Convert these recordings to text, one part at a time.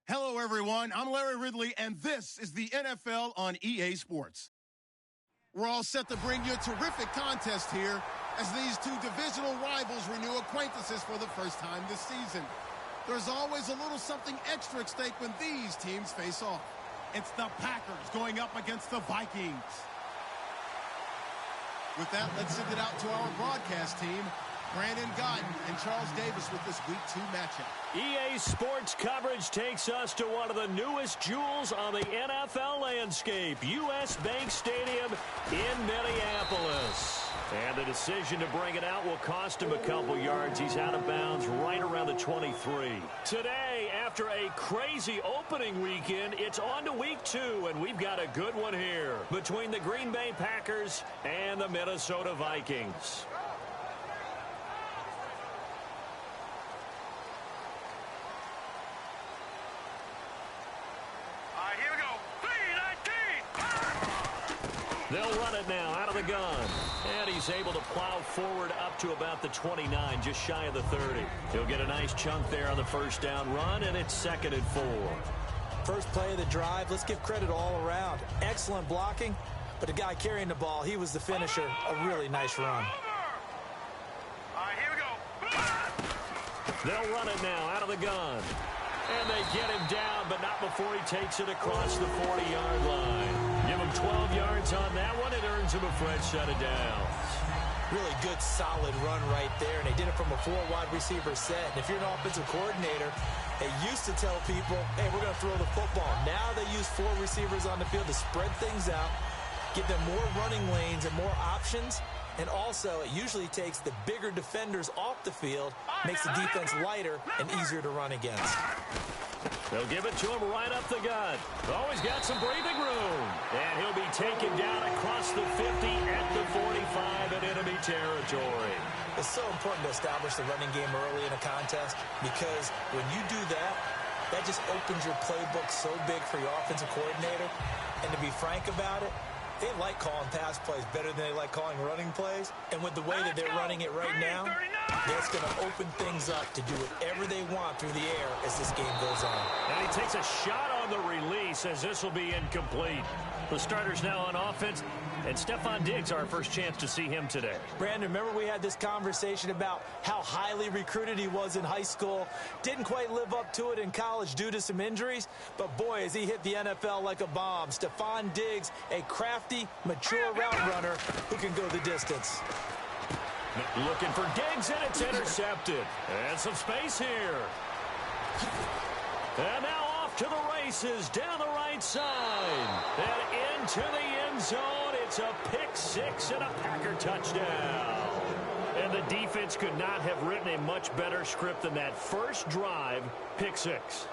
Hello, everyone. I'm Larry Ridley, and this is the NFL on EA Sports. We're all set to bring you a terrific contest here as these two divisional rivals renew acquaintances for the first time this season. There's always a little something extra at stake when these teams face off. It's the Packers going up against the Vikings. With that, let's send it out to our broadcast team. Brandon Gotton and Charles Davis with this Week 2 matchup. EA Sports coverage takes us to one of the newest jewels on the NFL landscape, U.S. Bank Stadium in Minneapolis. And the decision to bring it out will cost him a couple yards. He's out of bounds right around the 23. Today, after a crazy opening weekend, it's on to Week 2, and we've got a good one here between the Green Bay Packers and the Minnesota Vikings. They'll run it now out of the gun. And he's able to plow forward up to about the 29, just shy of the 30. He'll get a nice chunk there on the first down run, and it's 2nd and 4. First play of the drive, let's give credit all around. Excellent blocking, but the guy carrying the ball, he was the finisher. A really nice run. Here we go. They'll run it now out of the gun. And they get him down, but not before he takes it across the 40-yard line. Give him 12 yards on that one. It earns him a fresh set of downs. Really good, solid run right there. And they did it from a 4-wide receiver set. And if you're an offensive coordinator, they used to tell people, hey, we're going to throw the football. Now they use 4 receivers on the field to spread things out, give them more running lanes and more options. And also, it usually takes the bigger defenders off the field, makes the defense lighter and easier to run against. They'll give it to him right up the gut. Oh, he's got some breathing room. And he'll be taken down across the 50 at the 45 in enemy territory. It's so important to establish the running game early in a contest because when you do that, that just opens your playbook so big for your offensive coordinator. And to be frank about it, they like calling pass plays better than they like calling running plays. And with the way that they're running it right now, that's going to open things up to do whatever they want through the air as this game goes on. And he takes a shot on the release as this will be incomplete. The starters now on offense, and Stephon Diggs, our first chance to see him today. Brandon, remember we had this conversation about how highly recruited he was in high school. Didn't quite live up to it in college due to some injuries, but boy, has he hit the NFL like a bomb. Stephon Diggs, a crafty, mature route runner who can go the distance. Looking for Diggs, and it's intercepted. And some space here. And now off to the races down the right side. And into the end zone. It's a pick 6 and a Packer touchdown. And the defense could not have written a much better script than that first drive, pick 6.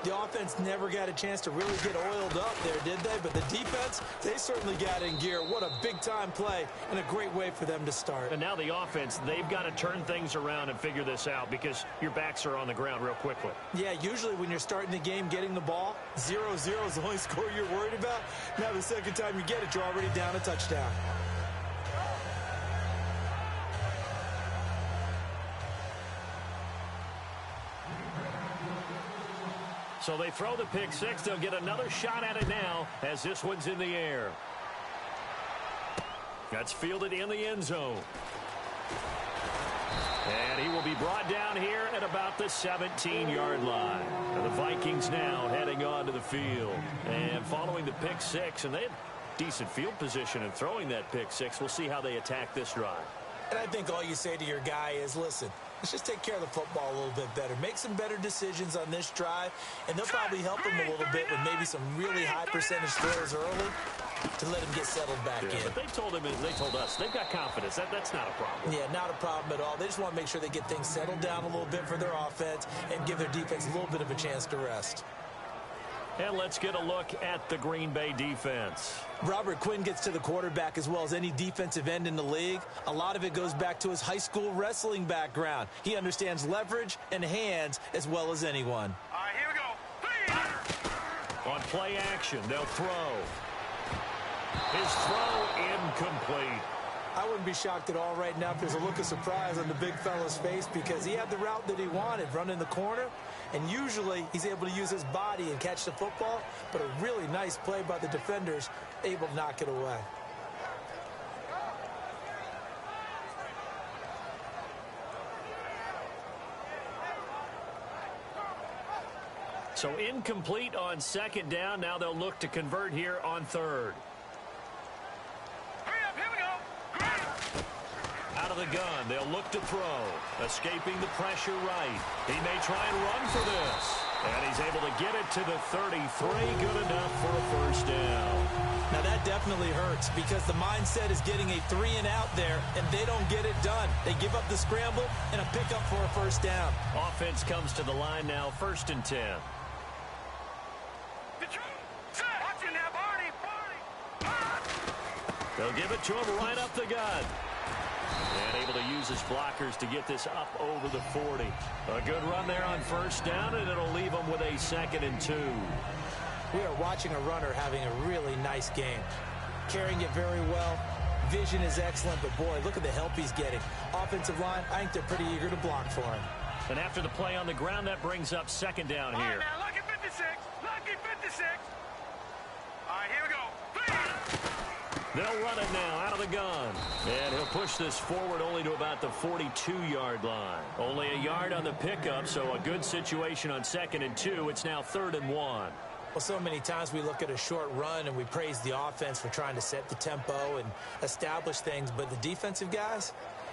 The offense never got a chance to really get oiled up there, did they? But the defense, they certainly got in gear. What a big-time play and a great way for them to start. And now the offense, they've got to turn things around and figure this out because your backs are on the ground real quickly. Yeah, usually when you're starting the game getting the ball, 0-0 is the only score you're worried about. Now the second time you get it, you're already down a touchdown. So they throw the pick 6. They'll get another shot at it now as this one's in the air. That's fielded in the end zone. And he will be brought down here at about the 17-yard line. And the Vikings now heading onto the field. And following the pick 6, and they had decent field position in throwing that pick 6. We'll see how they attack this drive. And I think all you say to your guy is, listen, let's just take care of the football a little bit better. Make some better decisions on this drive, and they'll probably help him a little bit with maybe some really high percentage throws early to let him get settled back in. But they told him, they told us, they've got confidence. That's not a problem. Yeah, not a problem at all. They just want to make sure they get things settled down a little bit for their offense and give their defense a little bit of a chance to rest. And let's get a look at the Green Bay defense. Robert Quinn gets to the quarterback as well as any defensive end in the league. A lot of it goes back to his high school wrestling background. He understands leverage and hands as well as anyone. Here we go. On play action, they'll throw. His throw incomplete. I wouldn't be shocked at all right now if there's a look of surprise on the big fella's face because he had the route that he wanted, running the corner, And usually he's able to use his body and catch the football, but a really nice play by the defenders, able to knock it away. So incomplete on second down. Now they'll look to convert here on third. Hurry up, here we go. Out of the gun, they'll look to throw. Escaping the pressure right. He may try and run for this. And he's able to get it to the 33. Good enough for a first down. Now that definitely hurts because the mindset is getting a 3-and-out there, and they don't get it done. They give up the scramble and a pickup for a first down. Offense comes to the line now, 1st and 10. Watching now, Barney. They'll give it to him right up the gut. And able to use his blockers to get this up over the 40. A good run there on first down, and it'll leave him with a 2nd and 2. We are watching a runner having a really nice game. Carrying it very well. Vision is excellent, but boy, look at the help he's getting. Offensive line, I think they're pretty eager to block for him. And after the play on the ground, that brings up 2nd down here. All right, now, lucky 56. Lucky 56. All right, here we go. They'll run it now out of the gun. And he'll push this forward only to about the 42-yard line. Only a yard on the pickup, so a good situation on 2nd and 2. It's now 3rd and 1. Well, so many times we look at a short run and we praise the offense for trying to set the tempo and establish things, but the defensive guys,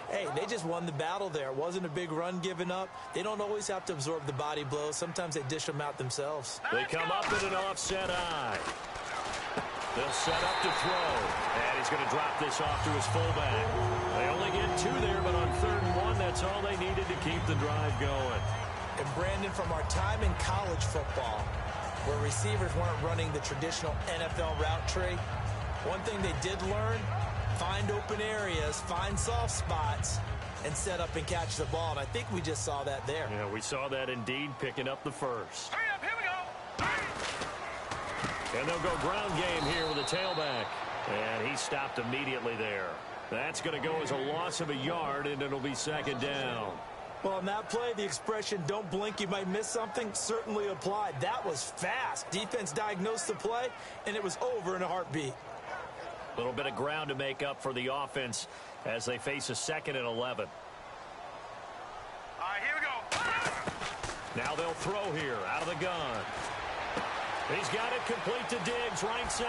hey, they just won the battle there. It wasn't a big run given up. They don't always have to absorb the body blows. Sometimes they dish them out themselves. They come up in an offset eye. They'll set up to throw. And he's going to drop this off to his fullback. They only get 2 there, but on 3rd and 1, that's all they needed to keep the drive going. And Brandon, from our time in college football, where receivers weren't running the traditional NFL route tree, one thing they did learn, find open areas, find soft spots, and set up and catch the ball. And I think we just saw that there. Yeah, we saw that indeed, picking up the first. Hurry up, here we go. And they'll go ground game here with a tailback. And he stopped immediately there. That's going to go as a loss of a yard, and it'll be 2nd down. Well, on that play, the expression, don't blink, you might miss something, certainly applied. That was fast. Defense diagnosed the play, and it was over in a heartbeat. A little bit of ground to make up for the offense as they face a 2nd and 11. All right, here we go. Now they'll throw here out of the gun. He's got it complete to Diggs, right side.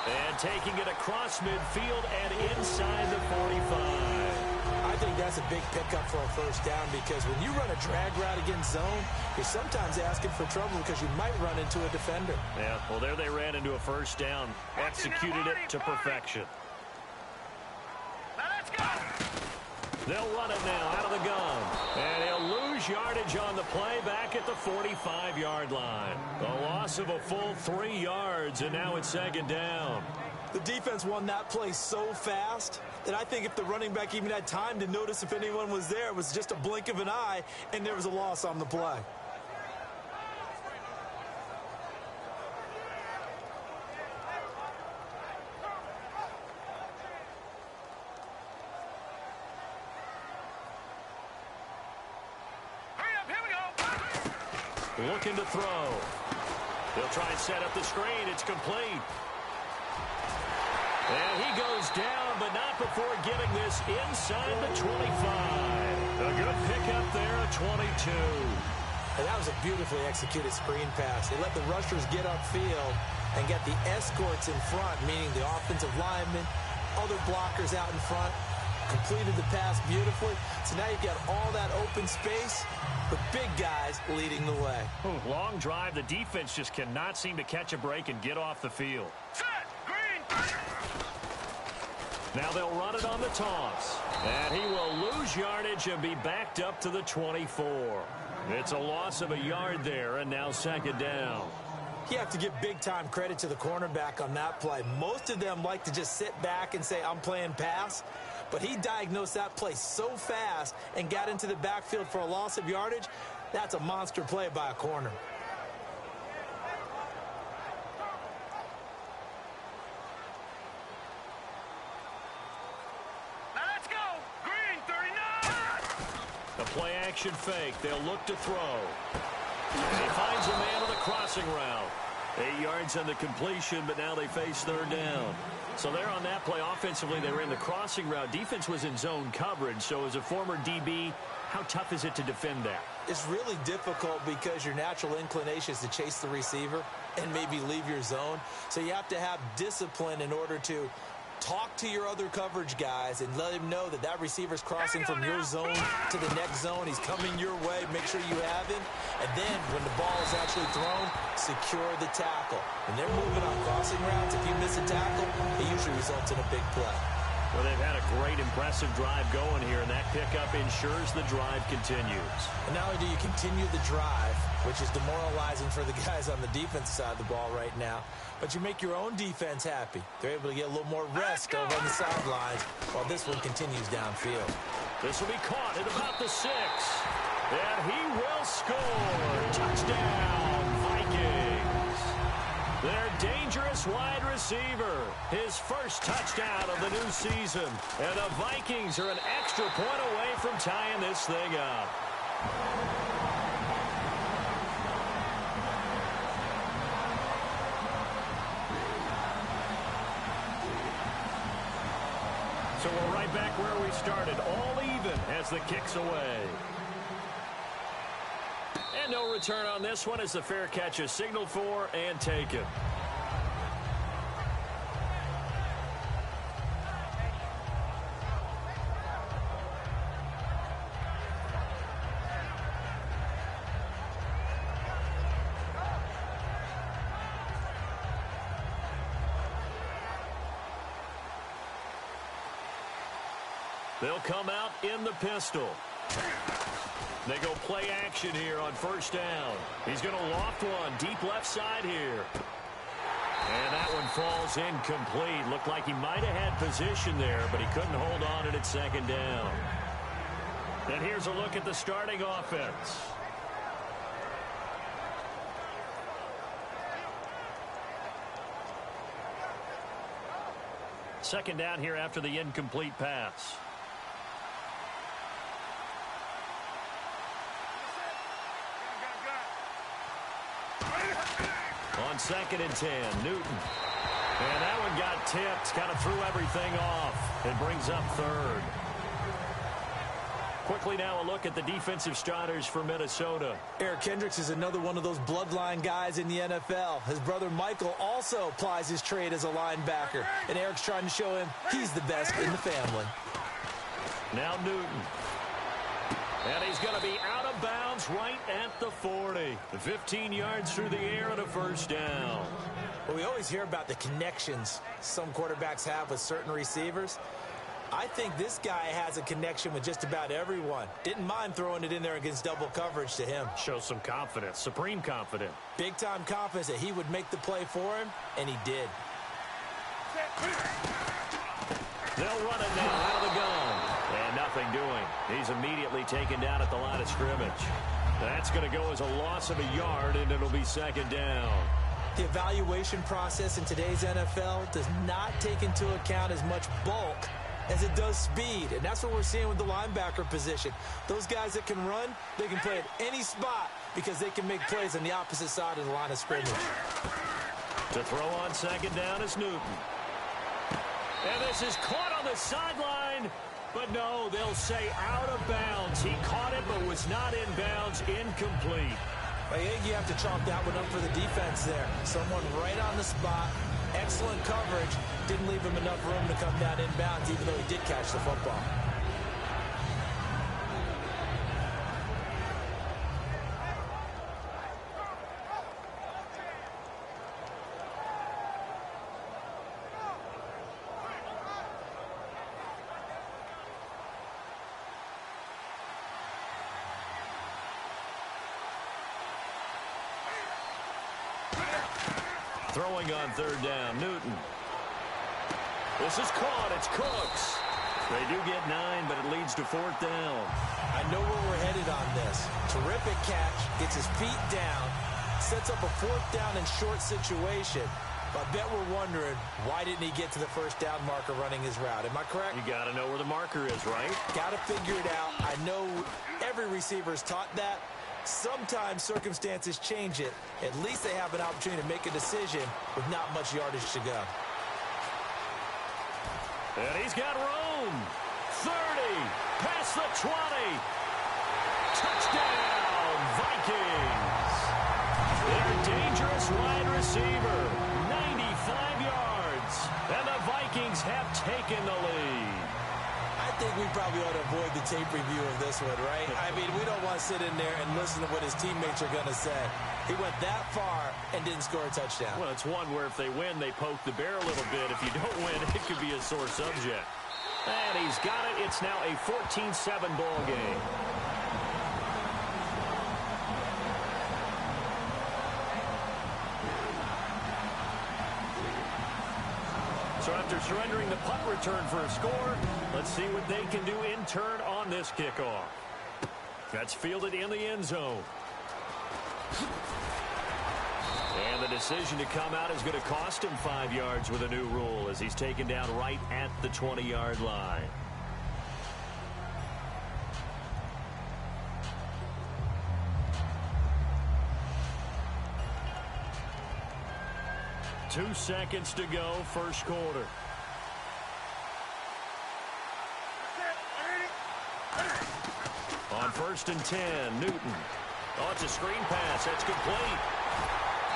And taking it across midfield and inside the 45. I think that's a big pickup for a first down because when you run a drag route against zone, you're sometimes asking for trouble because you might run into a defender. Yeah, well, there they ran into a first down. Executed it to perfection. Now let's go. They'll run it now out of the gun. And he'll lose yardage on the play back at the 45-yard line. A loss of a full 3 yards, and now it's 2nd down. The defense won that play so fast that I think if the running back even had time to notice if anyone was there, it was just a blink of an eye, and there was a loss on the play. Hurry up, here we go. Looking to throw. They'll try and set up the screen. It's complete. And he goes down, but not before getting this inside the 25. A good pickup there at 22. And that was a beautifully executed screen pass. They let the rushers get upfield and get the escorts in front, meaning the offensive linemen, other blockers out in front, completed the pass beautifully. So now you've got all that open space with big guys leading the way. Long drive. The defense just cannot seem to catch a break and get off the field. Set, green. Now they'll run it on the toss. And he will lose yardage and be backed up to the 24. It's a loss of a yard there, and now 2nd down. You have to give big-time credit to the cornerback on that play. Most of them like to just sit back and say, I'm playing pass. But he diagnosed that play so fast and got into the backfield for a loss of yardage. That's a monster play by a corner. Now let's go. Green, 39. The play action fake. They'll look to throw. And he finds a man on the crossing route. 8 yards on the completion, but now they face third down. So there on that play, offensively, they were in the crossing route. Defense was in zone coverage. So as a former DB, how tough is it to defend that? It's really difficult because your natural inclination is to chase the receiver and maybe leave your zone. So you have to have discipline in order to talk to your other coverage guys and let him know that that receiver's crossing from your zone to the next zone. He's coming your way. Make sure you have him. And then when the ball is actually thrown, secure the tackle. When they're moving on crossing routes, if you miss a tackle, it usually results in a big play. Well, they've had a great, impressive drive going here, and that pickup ensures the drive continues. And not only do you continue the drive, which is demoralizing for the guys on the defensive side of the ball right now, but you make your own defense happy. They're able to get a little more rest over on the sidelines while this one continues downfield. This will be caught at about the 6. And he will score. Touchdown, Vikings. Their dangerous wide receiver. His first touchdown of the new season. And the Vikings are an extra point away from tying this thing up. So we're right back where we started, all even as the kick's away. And no return on this one as the fair catch is signaled for and taken. They'll come out in the pistol. They go play action here on first down. He's going to loft one deep left side here. And that one falls incomplete. Looked like he might have had position there, but he couldn't hold on to it at second down. And here's a look at the starting offense. Second down here after the incomplete pass. On 2nd and 10, Newton. And that one got tipped, kind of threw everything off. It brings up third. Quickly now a look at the defensive starters for Minnesota. Eric Kendricks is another one of those bloodline guys in the NFL. His brother Michael also plies his trade as a linebacker. And Eric's trying to show him he's the best in the family. Now Newton. And he's going to be out of bounds right at the 40. 15 yards through the air and a first down. Well, we always hear about the connections some quarterbacks have with certain receivers. I think this guy has a connection with just about everyone. Didn't mind throwing it in there against double coverage to him. Shows some confidence, supreme confidence. Big-time confidence that he would make the play for him, and he did. They'll run it now out of the gun. And nothing doing. He's immediately taken down at the line of scrimmage. That's going to go as a loss of a yard, and it'll be second down. The evaluation process in today's NFL does not take into account as much bulk as it does speed, and that's what we're seeing with the linebacker position. Those guys that can run, they can play at any spot because they can make plays on the opposite side of the line of scrimmage. To throw on second down is Newton. And this is caught on the sideline, but no, they'll say out of bounds. He caught it but was not in bounds, incomplete. I think you have to chalk that one up for the defense there. Someone right on the spot. Excellent coverage. Didn't leave him enough room to come down inbounds, even though he did catch the football. Throwing on third down, Newton. This is caught. It's Cooks. They do get 9, but it leads to fourth down. I know where we're headed on this. Terrific catch. Gets his feet down. Sets up a fourth down and short situation. But I bet we're wondering, why didn't he get to the first down marker running his route? Am I correct? You got to know where the marker is, right? Got to figure it out. I know every receiver is taught that. Sometimes circumstances change it. At least they have an opportunity to make a decision with not much yardage to go. And he's got room. 30, past the 20. Touchdown, Vikings. Their dangerous wide receiver, 95 yards. And the Vikings have taken the lead. I think we probably ought to avoid the tape review of this one, right? I mean, we don't want to sit in there and listen to what his teammates are going to say. He went that far and didn't score a touchdown. Well, it's one where if they win, they poke the bear a little bit. If you don't win, it could be a sore subject. And he's got it. It's now a 14-7 ball game. So after surrendering the punt return for a score, let's see what they can do in turn on this kickoff. That's fielded in the end zone. And the decision to come out is going to cost him 5 yards with a new rule as he's taken down right at the 20-yard line. Two seconds to go, first quarter. On 1st and 10, Newton. Oh, it's a screen pass. That's complete.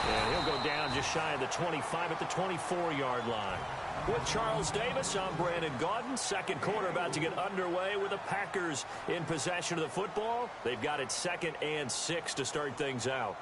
And he'll go down just shy of the 25 at the 24-yard line. With Charles Davis, I'm Brandon Gaudin. Second quarter about to get underway with the Packers in possession of the football. They've got it 2nd and 6 to start things out.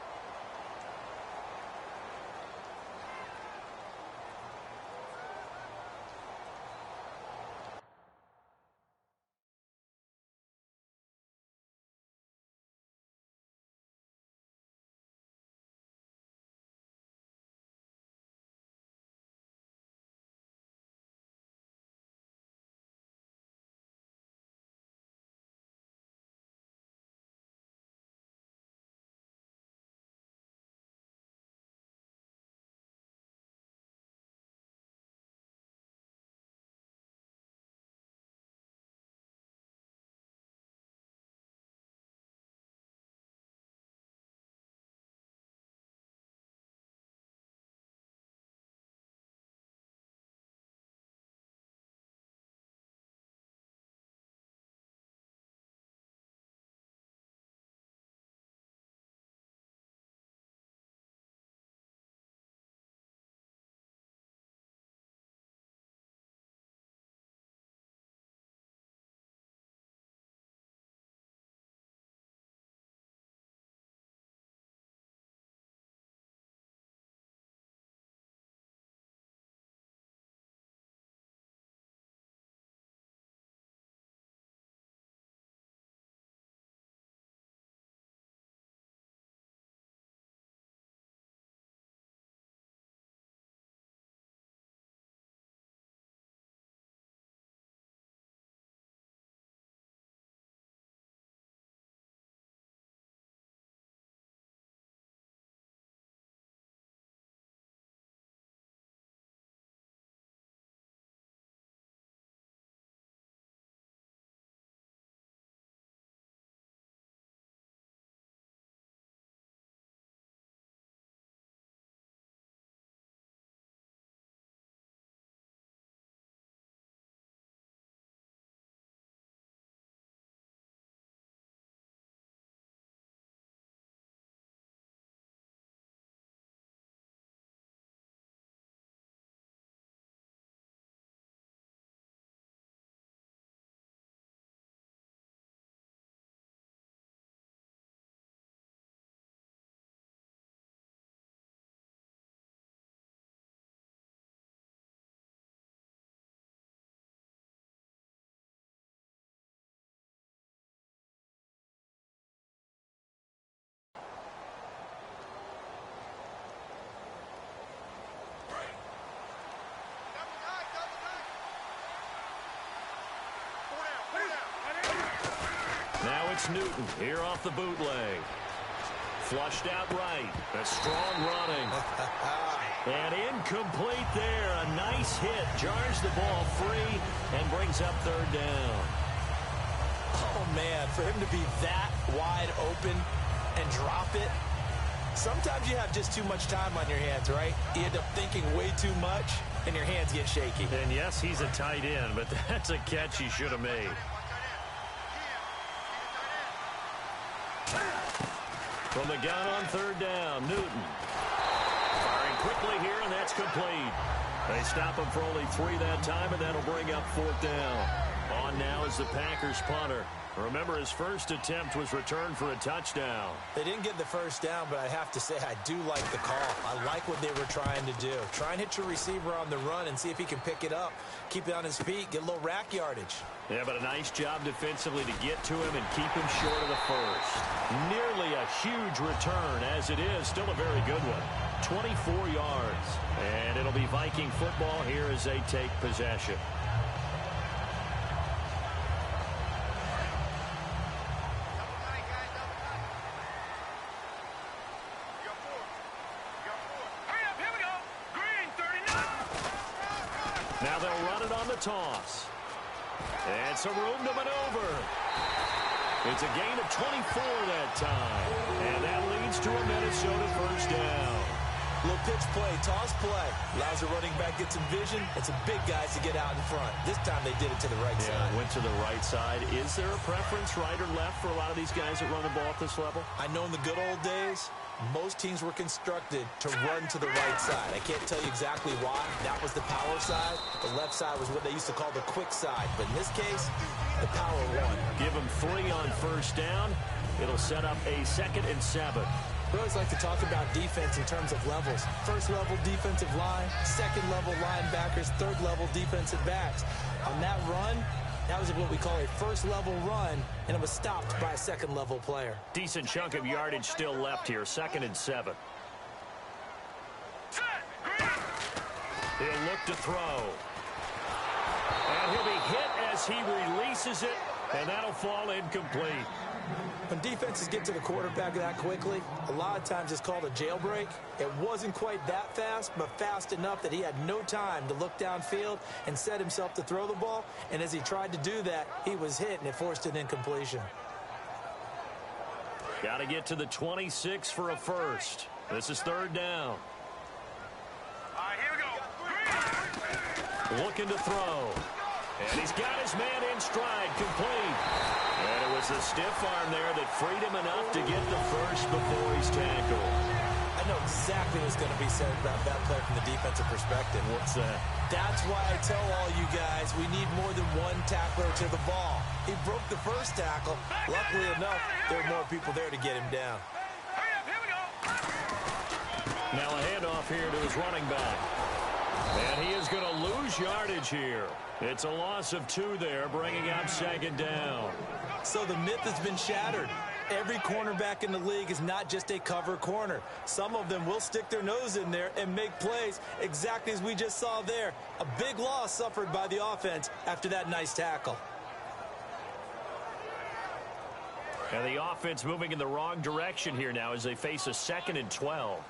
Now it's Newton here off the bootleg. Flushed out right. A strong running. And incomplete there. A nice hit. Jars the ball free and brings up 3rd down. Oh, man, for him to be that wide open, and drop it. Sometimes you have just too much time on your hands, right? You end up thinking way too much, and your hands get shaky. And yes, he's a tight end, but that's a catch he should have made. From the gun on third down, Newton. Firing quickly here, and that's complete. They stop him for only 3 that time, and that'll bring up fourth down. On now is the Packers punter. Remember, his first attempt was returned for a touchdown. They didn't get the first down, but I have to say I do like the call. I like what they were trying to do. Try and hit your receiver on the run and see if he can pick it up. Keep it on his feet, get a little rack yardage. Yeah, but a nice job defensively to get to him and keep him short of the first. Nearly a huge return, as it is. Still a very good one. 24 yards. And it'll be Viking football here as they take possession. Now they'll run it on the toss. And some room to maneuver. It's a gain of 24 that time. And that leads to a Minnesota first down. Little pitch play, toss play. Allows the running back to get some vision and some big guys to get out in front. This time they did it to the right side. Went to the right side. Is there a preference, right or left, for a lot of these guys that run the ball at this level? I know in the good old days, most teams were constructed to run to the right side. I can't tell you exactly why. That was the power side. The left side was what they used to call the quick side. But in this case, the power won. Give them 3 on first down. It'll set up a 2nd and 7. We always like to talk about defense in terms of levels. First level defensive line, second level linebackers, third level defensive backs. On that run, that was what we call a first level run, and it was stopped by a second level player. Decent chunk of yardage still left here, 2nd and 7. He'll look to throw. And he'll be hit as he releases it, and that'll fall incomplete. When defenses get to the quarterback that quickly, a lot of times it's called a jailbreak. It wasn't quite that fast, but fast enough that he had no time to look downfield and set himself to throw the ball. And as he tried to do that, he was hit, and it forced an incompletion. Got to get to the 26 for a first. This is 3rd down. Here we go. Looking to throw. And he's got his man in stride, complete. And it was the stiff arm there that freed him enough to get the first before he's tackled. I know exactly what's going to be said about that play from the defensive perspective. What's that? That's why I tell all you guys we need more than one tackler to the ball. He broke the first tackle. Luckily enough, there were more people there to get him down. Here we go. Now a handoff here to his running back. And he is going to lose yardage here. It's a loss of 2 there, bringing up 2nd down. So the myth has been shattered. Every cornerback in the league is not just a cover corner. Some of them will stick their nose in there and make plays exactly as we just saw there. A big loss suffered by the offense after that nice tackle. And the offense moving in the wrong direction here now as they face a 2nd and 12.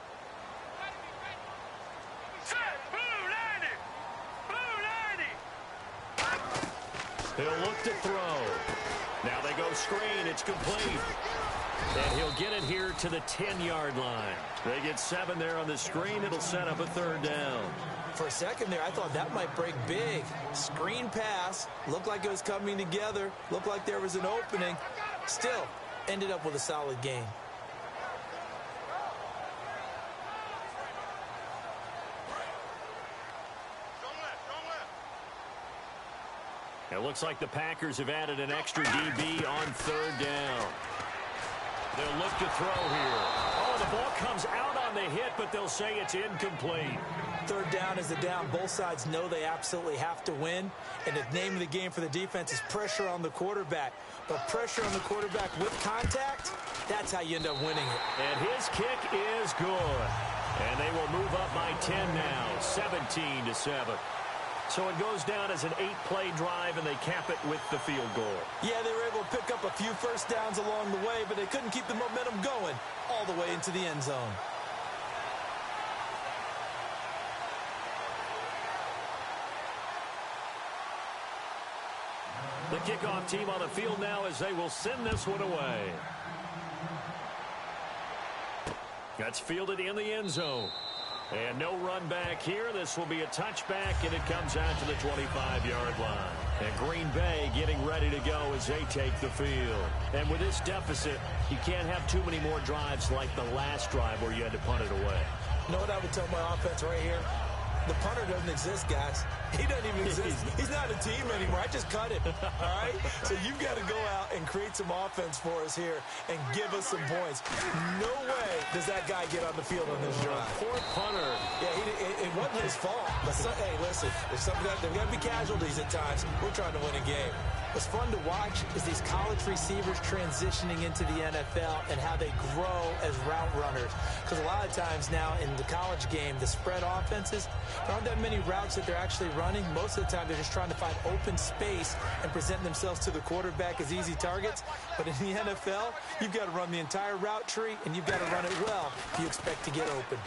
He'll look to throw. Now they go screen. It's complete. And he'll get it here to the 10-yard line. They get 7 there on the screen. It'll set up a 3rd down. For a second there, I thought that might break big. Screen pass. Looked like it was coming together. Looked like there was an opening. Still, ended up with a solid gain. It looks like the Packers have added an extra DB on 3rd down. They'll look to throw here. Oh, the ball comes out on the hit, but they'll say it's incomplete. 3rd down is the down. Both sides know they absolutely have to win. And the name of the game for the defense is pressure on the quarterback. But pressure on the quarterback with contact, that's how you end up winning it. And his kick is good. And they will move up by 10 now, 17-7. So it goes down as an 8-play drive, and they cap it with the field goal. Yeah, they were able to pick up a few first downs along the way, but they couldn't keep the momentum going all the way into the end zone. The kickoff team on the field now as they will send this one away. That's fielded in the end zone. And no run back here. This will be a touchback, and it comes out to the 25-yard line. And Green Bay getting ready to go as they take the field. And with this deficit, you can't have too many more drives like the last drive where you had to punt it away. You know what I would tell my offense right here? The punter doesn't exist, guys. He doesn't even exist. He's not a team anymore. I just cut him, all right? So you've got to go out and create some offense for us here and give us some points. No way does that guy get on the field on this drive. Poor punter. Yeah, it wasn't his fault. But hey, listen, there's got to be casualties at times. We're trying to win a game. What's fun to watch is these college receivers transitioning into the NFL and how they grow as route runners. Because a lot of times now in the college game, the spread offenses, there aren't that many routes that they're actually running. Most of the time, they're just trying to find open space and present themselves to the quarterback as easy targets. But in the NFL, you've got to run the entire route tree, and you've got to run it well if you expect to get open.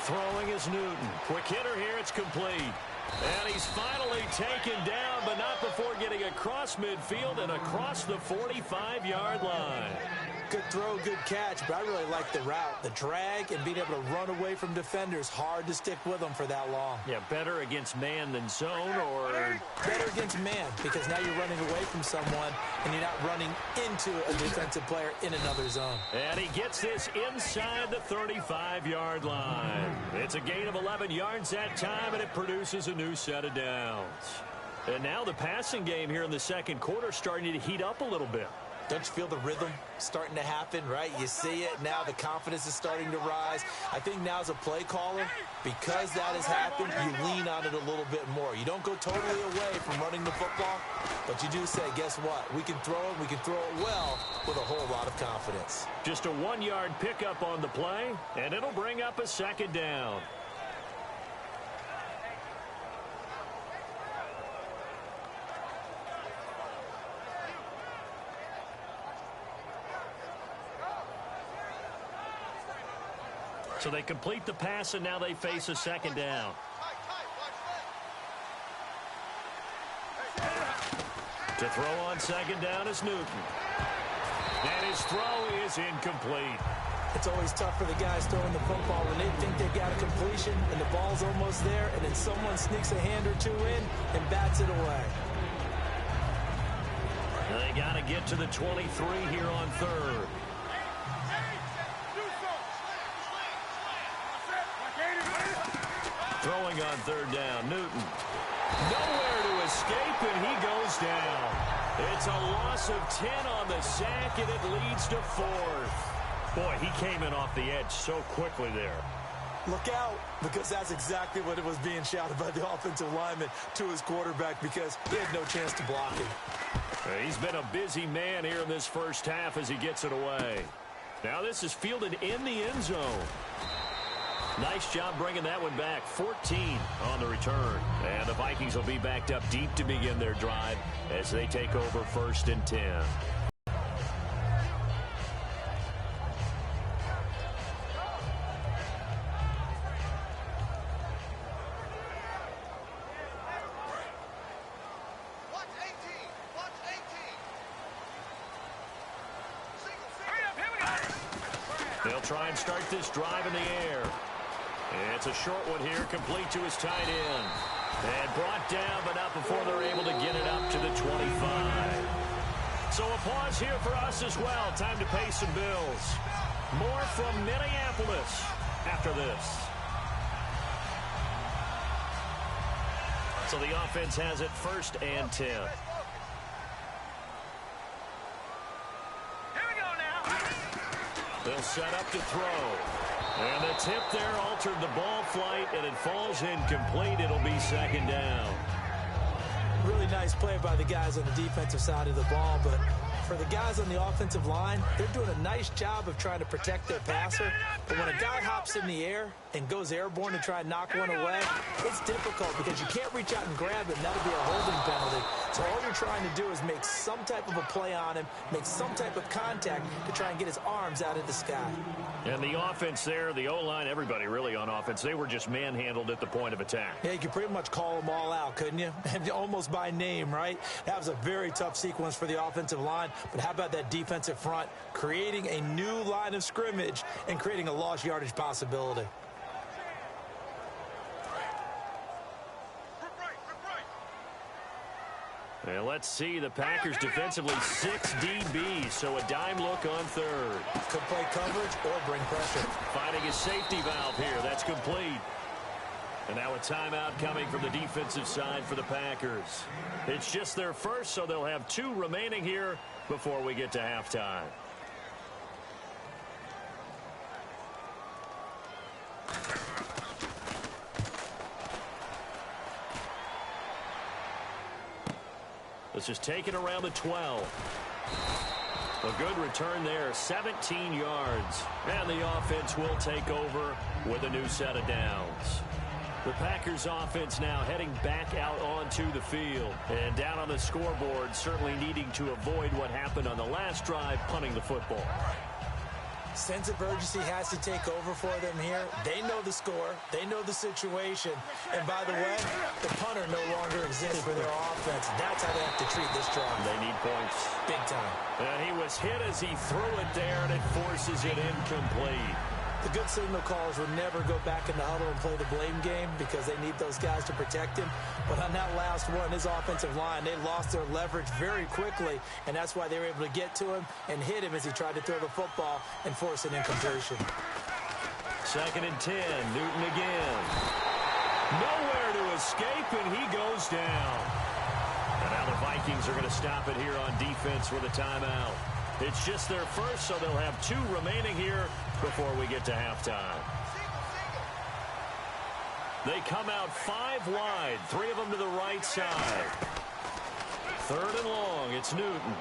Throwing is Newton. Quick hitter here. It's complete. And he's finally taken down, but not before getting across midfield and across the 45-yard line. Good throw, good catch, but I really like the route. The drag and being able to run away from defenders. Hard to stick with them for that long. Yeah, better against man than zone, or better against man, because now you're running away from someone and you're not running into a defensive player in another zone. And he gets this inside the 35-yard line. It's a gain of 11 yards that time, and it produces a new set of downs. And now the passing game here in the second quarter starting to heat up a little bit. Don't you feel the rhythm starting to happen, right? You see it now. The confidence is starting to rise. I think now as a play caller, because that has happened, you lean on it a little bit more. You don't go totally away from running the football, but you do say, guess what? We can throw it. We can throw it well with a whole lot of confidence. Just a 1-yard pickup on the play, and it'll bring up a second down. So they complete the pass, and now they face a second down. To throw on second down is Newton. And his throw is incomplete. It's always tough for the guys throwing the football when they think they got a completion and the ball's almost there, and then someone sneaks a hand or two in and bats it away. They got to get to the 23 here on third. Throwing on third down, Newton. Nowhere to escape, and he goes down. It's a loss of 10 on the sack, and it leads to fourth. Boy, he came in off the edge so quickly there. Look out, because that's exactly what it was being shouted by the offensive lineman to his quarterback, because he had no chance to block him. He's been a busy man here in this first half as he gets it away. Now this is fielded in the end zone. Nice job bringing that one back. 14 on the return. And the Vikings will be backed up deep to begin their drive as they take over 1st and 10. They'll try and start this drive in the air. It's a short one here, complete to his tight end. And brought down, but not before they're able to get it up to the 25. So a pause here for us as well. Time to pay some bills. More from Minneapolis after this. So the offense has it 1st and 10. They'll set up to throw. And the tip there altered the ball flight, and it falls incomplete. It'll be second down. Really nice play by the guys on the defensive side of the ball, but for the guys on the offensive line, they're doing a nice job of trying to protect their passer. But when a guy hops in the air, and goes airborne to try and knock one away, it's difficult because you can't reach out and grab him. That'll be a holding penalty. So all you're trying to do is make some type of a play on him, make some type of contact to try and get his arms out of the sky. And the offense there, the O-line, everybody really on offense, they were just manhandled at the point of attack. Yeah, you could pretty much call them all out, couldn't you? And almost by name, right? That was a very tough sequence for the offensive line. But how about that defensive front creating a new line of scrimmage and creating a lost yardage possibility? And let's see, the Packers defensively 6 DBs, so a dime look on third. Could play coverage or bring pressure. Finding a safety valve here. That's complete. And now a timeout coming from the defensive side for the Packers. It's just their first, so they'll have 2 remaining here before we get to halftime. This is taken around the 12. A good return there, 17 yards. And the offense will take over with a new set of downs. The Packers offense now heading back out onto the field. And down on the scoreboard, certainly needing to avoid what happened on the last drive, punting the football. Sense of urgency has to take over for them here. They know the score. They know the situation. And by the way, the punter no longer exists for their offense. That's how they have to treat this drive. They need points. Big time. And he was hit as he threw it there, and it forces it incomplete. The good signal callers would never go back in the huddle and play the blame game because they need those guys to protect him. But on that last one, his offensive line, they lost their leverage very quickly, and that's why they were able to get to him and hit him as he tried to throw the football and force an incompletion. 2nd and 10, Newton again. Nowhere to escape, and he goes down. And now the Vikings are going to stop it here on defense with a timeout. It's just their first, so they'll have 2 remaining here before we get to halftime. They come out 5 wide, 3 of them to the right side. 3rd and long, it's Newton.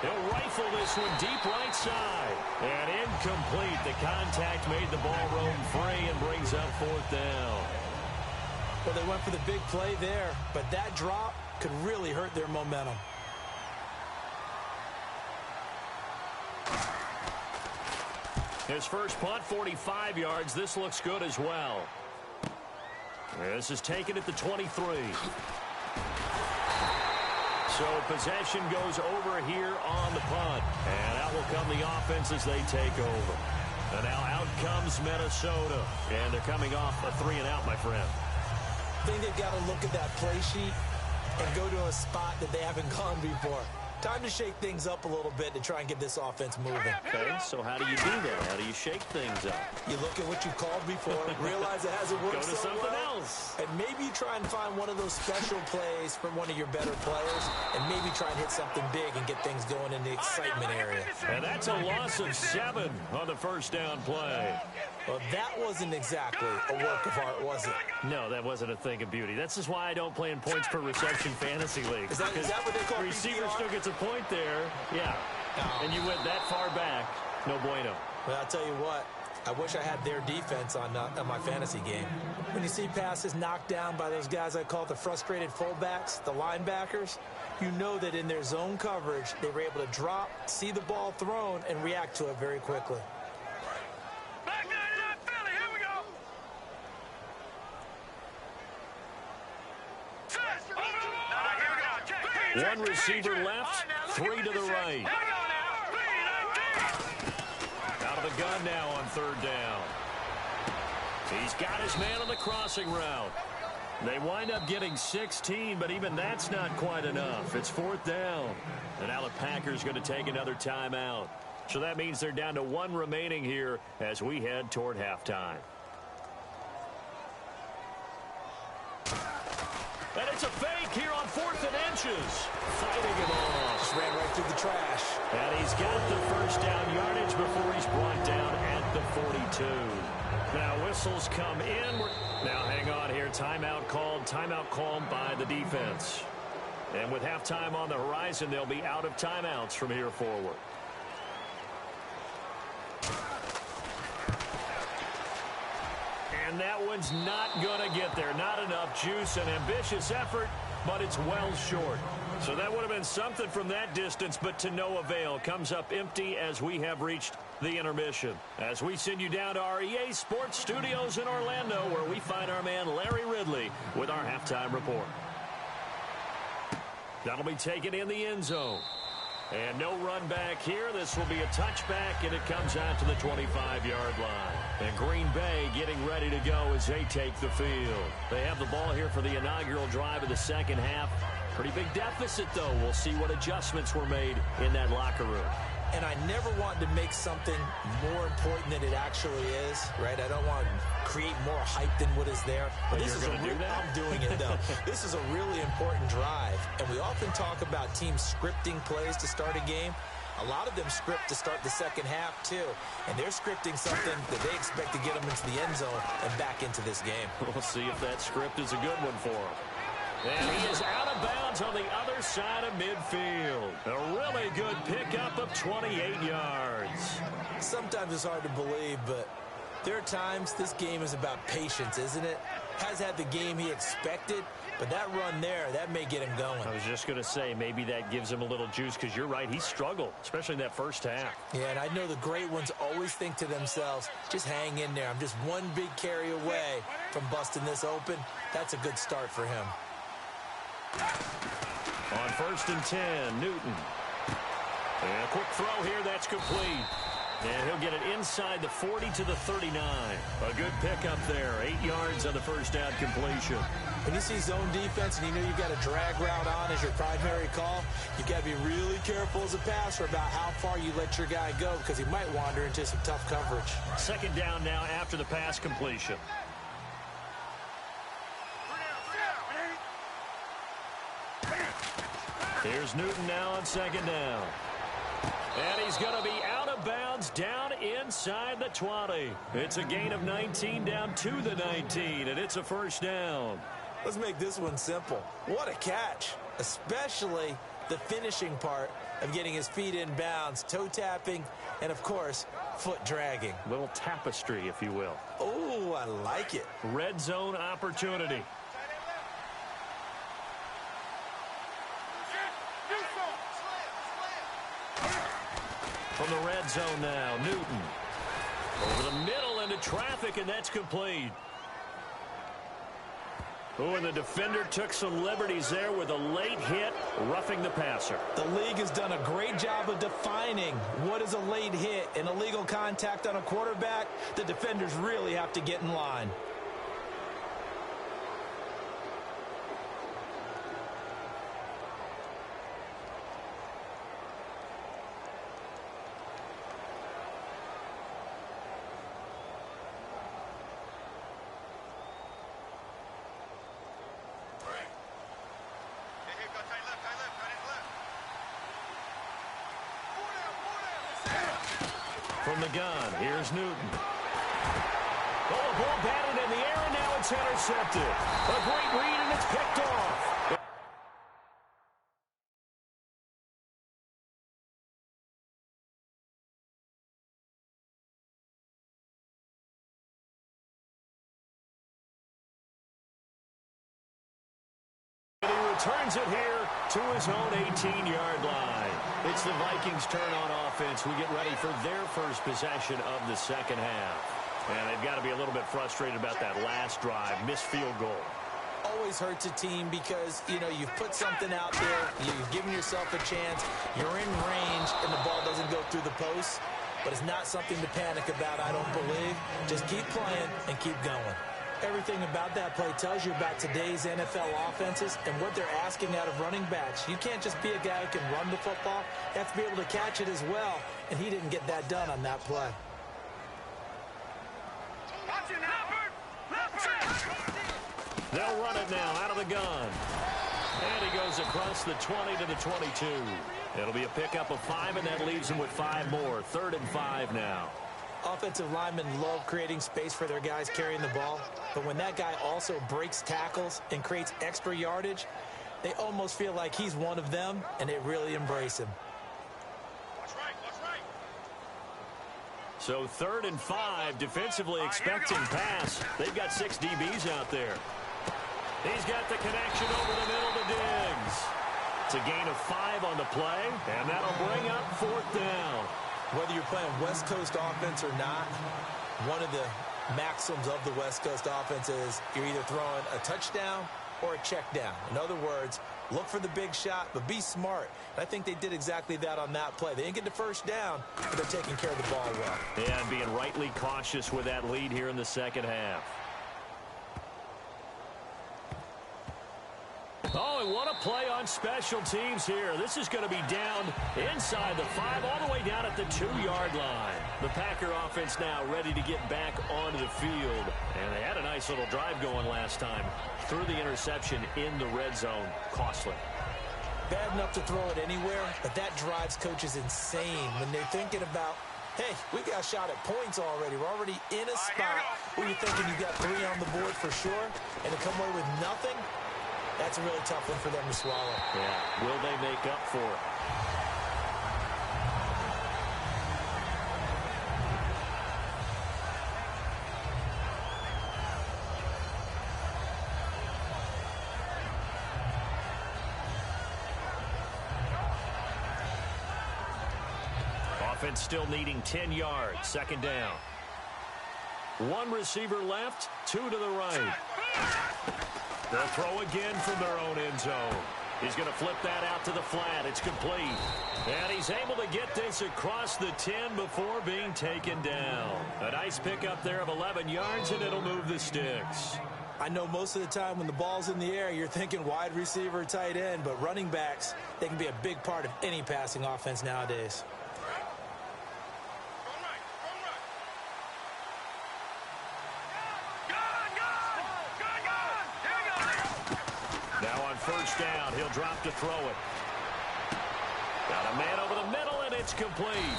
He'll rifle this one deep right side. And incomplete. The contact made the ball roam free and brings up 4th down. Well, they went for the big play there, but that drop could really hurt their momentum. His first punt, 45 yards. This looks good as well. This is taken at the 23. So possession goes over here on the punt. And out will come the offense as they take over. And now out comes Minnesota. And they're coming off a 3-and-out, my friend. I think they've got to look at that play sheet and go to a spot that they haven't gone before. Time to shake things up a little bit to try and get this offense moving. Okay, so how do you do that? How do you shake things up? You look at what you called before, realize it hasn't worked so so something well, else. and maybe try and find one of those special plays from one of your better players, and maybe try and hit something big and get things going in the excitement area. And that's a loss of 7 on the first down play. Well, that wasn't exactly a work of art, was it? No, that wasn't a thing of beauty. This is why I don't play in points per reception fantasy league. Is that what they call receiver PPR? still gets a point there. Yeah. No. And you went that far back. No bueno. Well, I'll tell you what. I wish I had their defense on my fantasy game. When you see passes knocked down by those guys I call the frustrated fullbacks, the linebackers, you know that in their zone coverage, they were able to drop, see the ball thrown, and react to it very quickly. One receiver left, 3 to the right. Out of the gun now on 3rd down. He's got his man on the crossing route. They wind up getting 16, but even that's not quite enough. It's 4th down. And now the Packers going to take another timeout. So that means they're down to 1 remaining here as we head toward halftime. And it's a fake here on 4th and inches. Fighting him off. Just ran right through the trash. And he's got the first down yardage before he's brought down at the 42. Now whistles come in. Now hang on here. Timeout called by the defense. And with halftime on the horizon, they'll be out of timeouts from here forward. And that one's not going to get there. Not enough juice. An ambitious effort, but it's well short. So that would have been something from that distance, but to no avail. Comes up empty as we have reached the intermission. As we send you down to our EA Sports Studios in Orlando, where we find our man Larry Ridley with our halftime report. That'll be taken in the end zone. And no run back here. This will be a touchback, and it comes out to the 25-yard line. And Green Bay getting ready to go as they take the field. They have the ball here for the inaugural drive of the second half. Pretty big deficit, though. We'll see what adjustments were made in that locker room. And I never wanted to make something more important than it actually is, right? I don't want to create more hype than what is there. But this is I'm doing it, though. This is a really important drive. And we often talk about teams scripting plays to start a game. A lot of them script to start the second half, too. And they're scripting something that they expect to get them into the end zone and back into this game. We'll see if that script is a good one for them. And he is out of bounds on the other side of midfield. A really good pickup of 28 yards. Sometimes it's hard to believe, but there are times this game is about patience, isn't it? Has had the game he expected, but that run there, that may get him going. I was just going to say, maybe that gives him a little juice, because you're right, he struggled, especially in that first half. Yeah, and I know the great ones always think to themselves, just hang in there. I'm just one big carry away from busting this open. That's a good start for him. On 1st and 10, Newton. And a quick throw here, that's complete. And he'll get it inside the 40 to the 39. A good pickup there, 8 yards on the first down completion. When you see zone defense and you know you've got a drag route on as your primary call, you've got to be really careful as a passer about how far you let your guy go, because he might wander into some tough coverage. Second down now after the pass completion. Here's Newton now on second down. And he's going to be out of bounds down inside the 20. It's a gain of 19 down to the 19, and it's a first down. Let's make this one simple. What a catch, especially the finishing part of getting his feet in bounds, toe tapping, and, of course, foot dragging. Little tapestry, if you will. Oh, I like it. Red zone opportunity. From the red zone now, Newton. Over the middle into traffic, and that's complete. Oh, and the defender took some liberties there with a late hit, roughing the passer. The league has done a great job of defining what is a late hit and illegal contact on a quarterback. The defenders really have to get in line. From the gun, here's Newton. Oh, the ball batted in the air, and now it's intercepted. A great read, and it's picked off. And he returns it here to his own 18-yard line. It's the Vikings' turn on offense. We get ready for their first possession of the second half. And they've got to be a little bit frustrated about that last drive, missed field goal. Always hurts a team because, you know, you've put something out there, you've given yourself a chance, you're in range, and the ball doesn't go through the post. But it's not something to panic about, I don't believe. Just keep playing and keep going. Everything about that play tells you about today's NFL offenses and what they're asking out of running backs. You can't just be a guy who can run the football. You have to be able to catch it as well, and he didn't get that done on that play. They'll run it now out of the gun. And he goes across the 20 to the 22. It'll be a pickup of 5, and that leaves him with 5 more. 3rd and 5 now. Offensive linemen love creating space for their guys carrying the ball, but when that guy also breaks tackles and creates extra yardage, they almost feel like he's one of them, and they really embrace him. So 3rd and 5, defensively expecting pass. They've got 6 DBs out there. He's got the connection over the middle to Diggs. It's a gain of 5 on the play, and that'll bring up 4th down. Whether you're playing West Coast offense or not, one of the maxims of the West Coast offense is you're either throwing a touchdown or a check down. In other words, look for the big shot, but be smart. And I think they did exactly that on that play. They didn't get the first down, but they're taking care of the ball well. Yeah, and being rightly cautious with that lead here in the second half. Oh, and what a play on special teams here. This is going to be down inside the 5, all the way down at the 2-yard line. The Packer offense now ready to get back onto the field. And they had a nice little drive going last time. Threw the interception in the red zone. Costly. Bad enough to throw it anywhere, but that drives coaches insane when they're thinking about, hey, we got shot at points already. We're already in a spot where you're thinking you got 3 on the board for sure, and to come away with nothing, that's a really tough one for them to swallow. Yeah, will they make up for it? Offense still needing 10 yards. 2nd down. 1 receiver left, 2 to the right. They'll throw again from their own end zone. He's going to flip that out to the flat. It's complete. And he's able to get this across the 10 before being taken down. A nice pickup there of 11 yards, and it'll move the sticks. I know most of the time when the ball's in the air, you're thinking wide receiver, tight end, but running backs, they can be a big part of any passing offense nowadays. Now on 1st down, he'll drop to throw it. Got a man over the middle, and it's complete.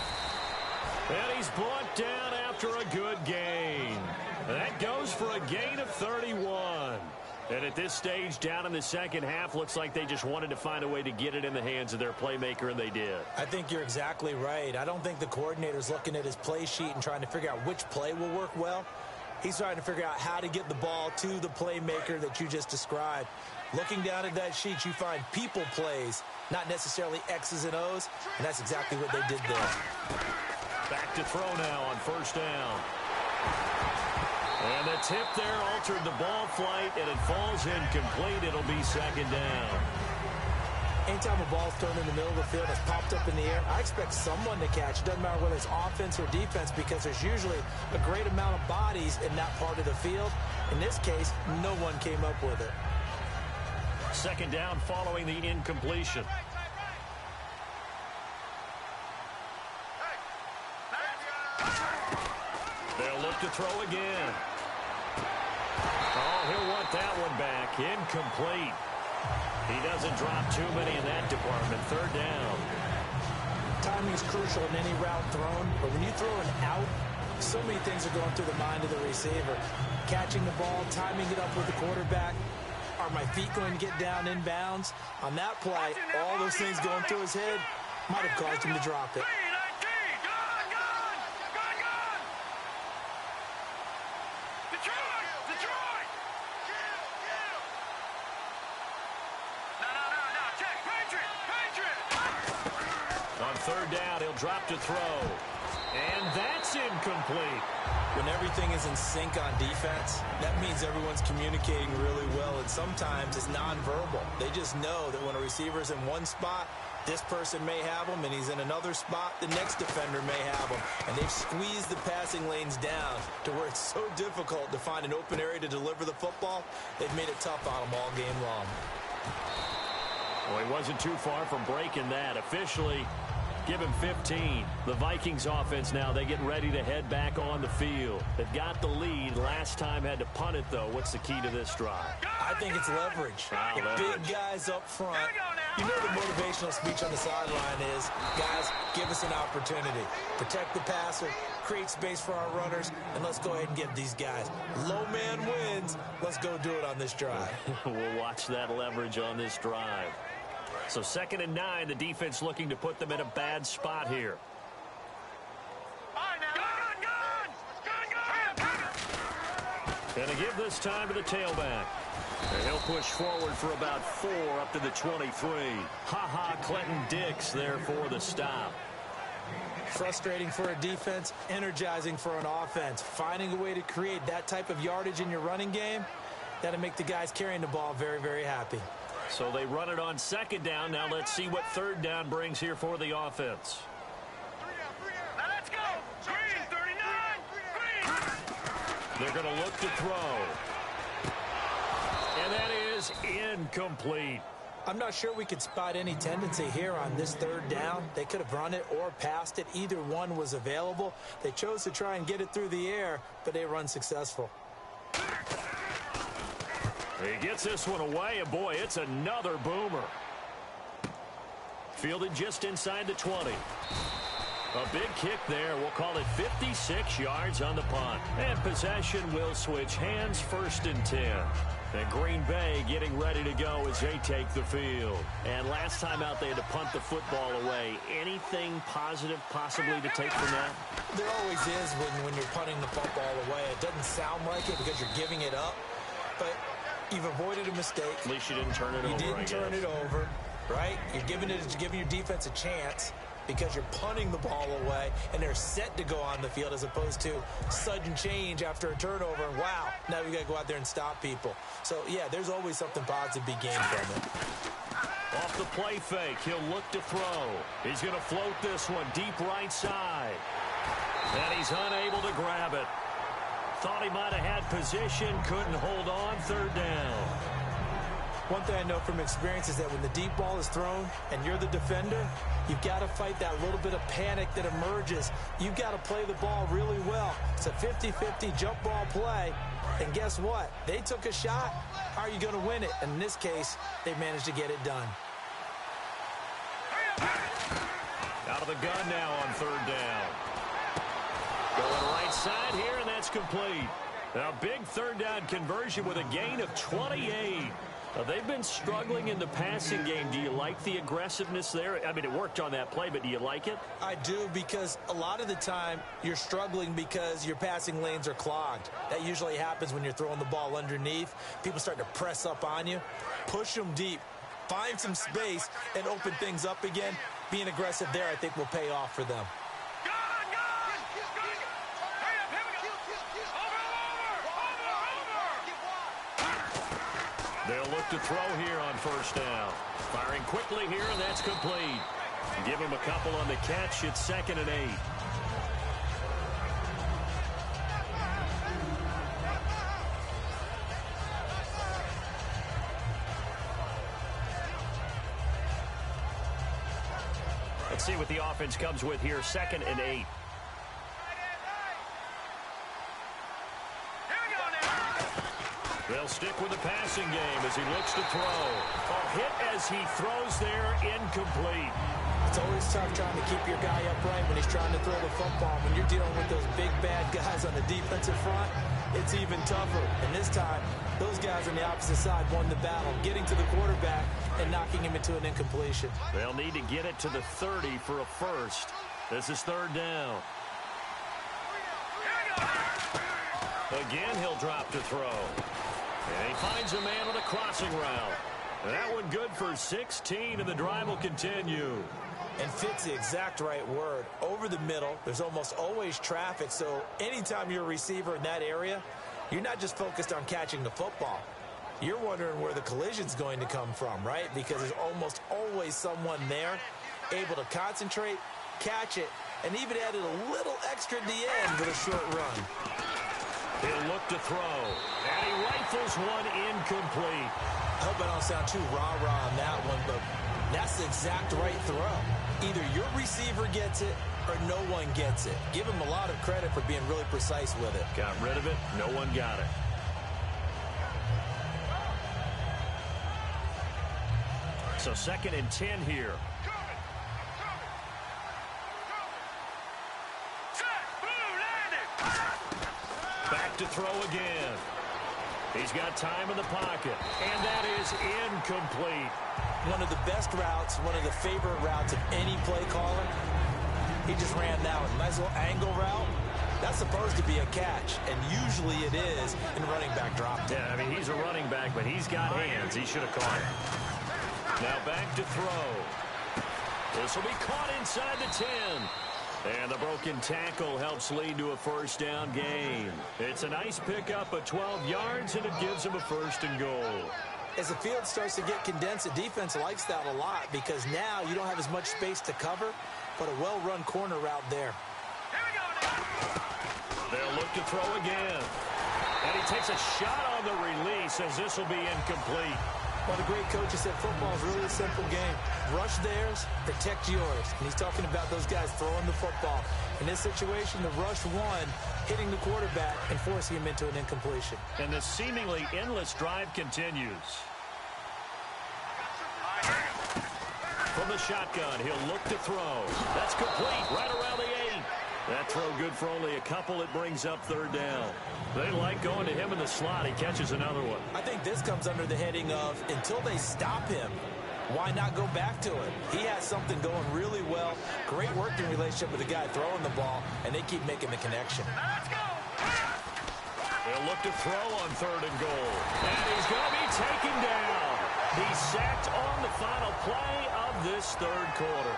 And he's brought down after a good gain. That goes for a gain of 31. And at this stage, down in the second half, looks like they just wanted to find a way to get it in the hands of their playmaker, and they did. I think you're exactly right. I don't think the coordinator's looking at his play sheet and trying to figure out which play will work well. He's trying to figure out how to get the ball to the playmaker that you just described. Looking down at that sheet, you find people plays, not necessarily X's and O's, and that's exactly what they did there. Back to throw now on 1st down. And the tip there altered the ball flight, and it falls incomplete. It'll be 2nd down. Anytime a ball's thrown in the middle of the field that's popped up in the air, I expect someone to catch. It doesn't matter whether it's offense or defense, because there's usually a great amount of bodies in that part of the field. In this case, no one came up with it. 2nd down following the incompletion. They'll look to throw again. Oh, he'll want that one back. Incomplete. He doesn't drop too many in that department. 3rd down. Timing is crucial in any route thrown, but when you throw an out, so many things are going through the mind of the receiver. Catching the ball, timing it up with the quarterback. Are my feet going to get down in bounds? On that play, all those things going through his head might have caused him to drop it. On 3rd down, he'll drop to throw. And that's incomplete. When everything is in sync on defense, that means everyone's communicating really well, and sometimes it's nonverbal. They just know that when a receiver's in one spot, this person may have him, and he's in another spot, the next defender may have him. And they've squeezed the passing lanes down to where it's so difficult to find an open area to deliver the football. They've made it tough on them all game long. Well, he wasn't too far from breaking that. Officially, give him 15. The Vikings offense now, they get ready to head back on the field. They've got the lead. Last time had to punt it, though. What's the key to this drive? I think it's leverage. The big guys up front. You know the motivational speech on the sideline is, guys, give us an opportunity. Protect the passer, create space for our runners, and let's go ahead and get these guys. Low man wins. Let's go do it on this drive. We'll watch that leverage on this drive. So 2nd and 9, the defense looking to put them in a bad spot here. Go, go, go! And to give this time to the tailback. And he'll push forward for about 4 up to the 23. Clinton Dix there for the stop. Frustrating for a defense, energizing for an offense. Finding a way to create that type of yardage in your running game, that'll make the guys carrying the ball very, very happy. So they run it on second down. Now let's see what third down brings here for the offense. Now let's go. Green, 39. Green. They're going to look to throw. And that is incomplete. I'm not sure we could spot any tendency here on this third down. They could have run it or passed it. Either one was available. They chose to try and get it through the air, but they were unsuccessful. He gets this one away, and boy, it's another boomer. Fielded just inside the 20. A big kick there. We'll call it 56 yards on the punt. And possession will switch hands, 1st and 10. And Green Bay getting ready to go as they take the field. And last time out, they had to punt the football away. Anything positive possibly to take from that? There always is when you're punting the football away. It doesn't sound like it because you're giving it up, but you've avoided a mistake. At least you didn't turn it over. You didn't turn it over, right? You're giving your defense a chance because you're punting the ball away, and they're set to go on the field as opposed to sudden change after a turnover. And wow, now we got to go out there and stop people. So, yeah, there's always something positive to be gained from it. Off the play fake, he'll look to throw. He's going to float this one deep right side. And he's unable to grab it. Thought he might have had position, couldn't hold on, third down. One thing I know from experience is that when the deep ball is thrown and you're the defender, you've got to fight that little bit of panic that emerges. You've got to play the ball really well. It's a 50-50 jump ball play. And guess what? They took a shot. How are you going to win it? And in this case, they managed to get it done. Out of the gun now on third down. Going right side here, and that's complete. Now, big third down conversion with a gain of 28. They've been struggling in the passing game. Do you like the aggressiveness there? I mean, it worked on that play, but do you like it? I do, because a lot of the time you're struggling because your passing lanes are clogged. That usually happens when you're throwing the ball underneath. People start to press up on you. Push them deep. Find some space and open things up again. Being aggressive there, I think, will pay off for them. They'll look to throw here on first down. Firing quickly here, and that's complete. Give him a couple on the catch. It's 2nd and 8. Let's see what the offense comes with here. 2nd and 8. They'll stick with the passing game as he looks to throw. A hit as he throws there, incomplete. It's always tough trying to keep your guy upright when he's trying to throw the football. When you're dealing with those big, bad guys on the defensive front, it's even tougher. And this time, those guys on the opposite side won the battle, getting to the quarterback and knocking him into an incompletion. They'll need to get it to the 30 for a first. This is third down. Again, he'll drop to throw. And he finds a man on a crossing route. That one good for 16, and the drive will continue. And fits the exact right word. Over the middle, there's almost always traffic, so anytime you're a receiver in that area, you're not just focused on catching the football. You're wondering where the collision's going to come from, right? Because there's almost always someone there able to concentrate, catch it, and even added a little extra at the end with a short run. He'll look to throw, and he rifles one incomplete. I hope I don't sound too rah-rah on that one, but that's the exact right throw. Either your receiver gets it or no one gets it. Give him a lot of credit for being really precise with it. Got rid of it. No one got it. So 2nd and 10 here. Back to throw again. He's got time in the pocket, and that is incomplete. One of the best routes, one of the favorite routes of any play caller. He just ran that one. Nice little angle route. That's supposed to be a catch, and usually it is, and the running back dropped it. Yeah, I mean, he's a running back, but he's got hands. He should have caught it. Now back to throw. This will be caught inside the 10. And the broken tackle helps lead to a first down gain. It's a nice pickup of 12 yards, and it gives him a first and goal. As the field starts to get condensed, the defense likes that a lot because now you don't have as much space to cover, but a well-run corner route there. They'll look to throw again. And he takes a shot on the release as this will be incomplete. Well, the great coach has said football is really a simple game. Rush theirs, protect yours. And he's talking about those guys throwing the football. In this situation, the rush one, hitting the quarterback and forcing him into an incompletion. And the seemingly endless drive continues. From the shotgun, he'll look to throw. That's complete right around the 8. That throw good for only a couple. It brings up third down. They like going to him in the slot. He catches another one. I think this comes under the heading of until they stop him, why not go back to it? He has something going really well. Great working relationship with the guy throwing the ball, and they keep making the connection. They'll look to throw on third and goal. And he's going to be taken down. He's sacked on the final play of this third quarter.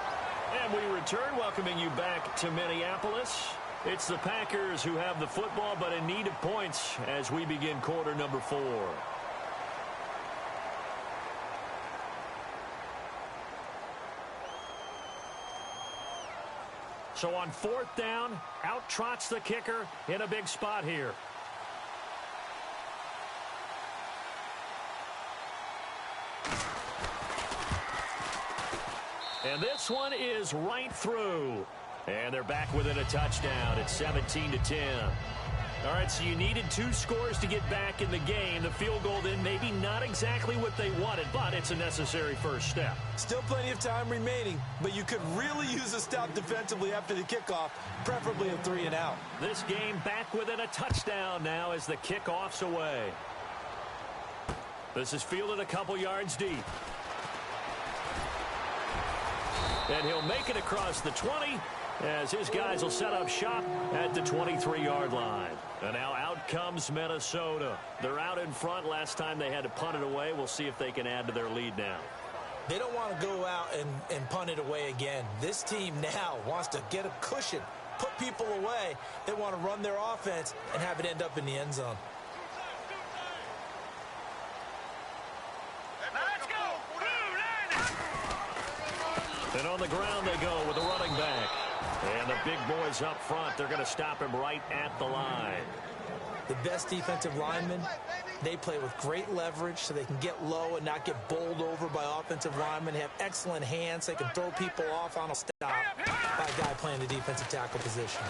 And we return, welcoming you back to Minneapolis. It's the Packers who have the football, but in need of points as we begin quarter number 4. So on fourth down, out trots the kicker in a big spot here. And this one is right through. And they're back within a touchdown. It's 17-10. All right, so you needed 2 scores to get back in the game. The field goal then maybe not exactly what they wanted, but it's a necessary first step. Still plenty of time remaining, but you could really use a stop defensively after the kickoff, preferably a 3 and out. This game back within a touchdown now as the kickoff's away. This is fielded a couple yards deep. And he'll make it across the 20 as his guys will set up shop at the 23-yard line. And now out comes Minnesota. They're out in front. Last time they had to punt it away. We'll see if they can add to their lead now. They don't want to go out and punt it away again. This team now wants to get a cushion, put people away. They want to run their offense and have it end up in the end zone. And on the ground they go with the running back. And the big boys up front, they're going to stop him right at the line. The best defensive linemen, they play with great leverage so they can get low and not get bowled over by offensive linemen. They have excellent hands. They can throw people off on a stop by a guy playing the defensive tackle position.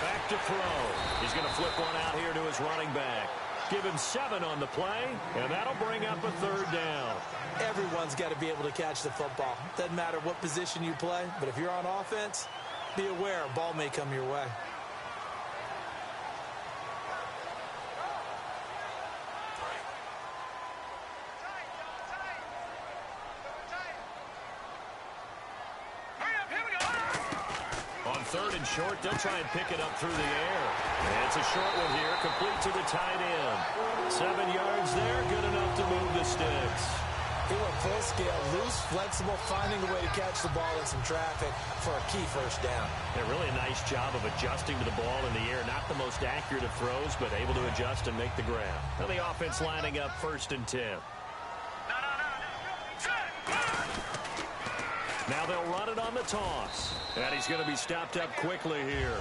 Back to throw. He's going to flip one out here to his running back. Give him 7 on the play, and that'll bring up a third down. Everyone's got to be able to catch the football. Doesn't matter what position you play, but if you're on offense, be aware a ball may come your way. On third and short, they'll try and pick it up through the air. And it's a short one here, complete to the tight end. 7 yards there, good enough to move the sticks. He went full scale, loose, flexible, finding a way to catch the ball in some traffic for a key first down. Yeah, really a nice job of adjusting to the ball in the air. Not the most accurate of throws, but able to adjust and make the grab. Now the offense lining up 1st and 10. Now they'll run it on the toss. And he's going to be stopped up quickly here.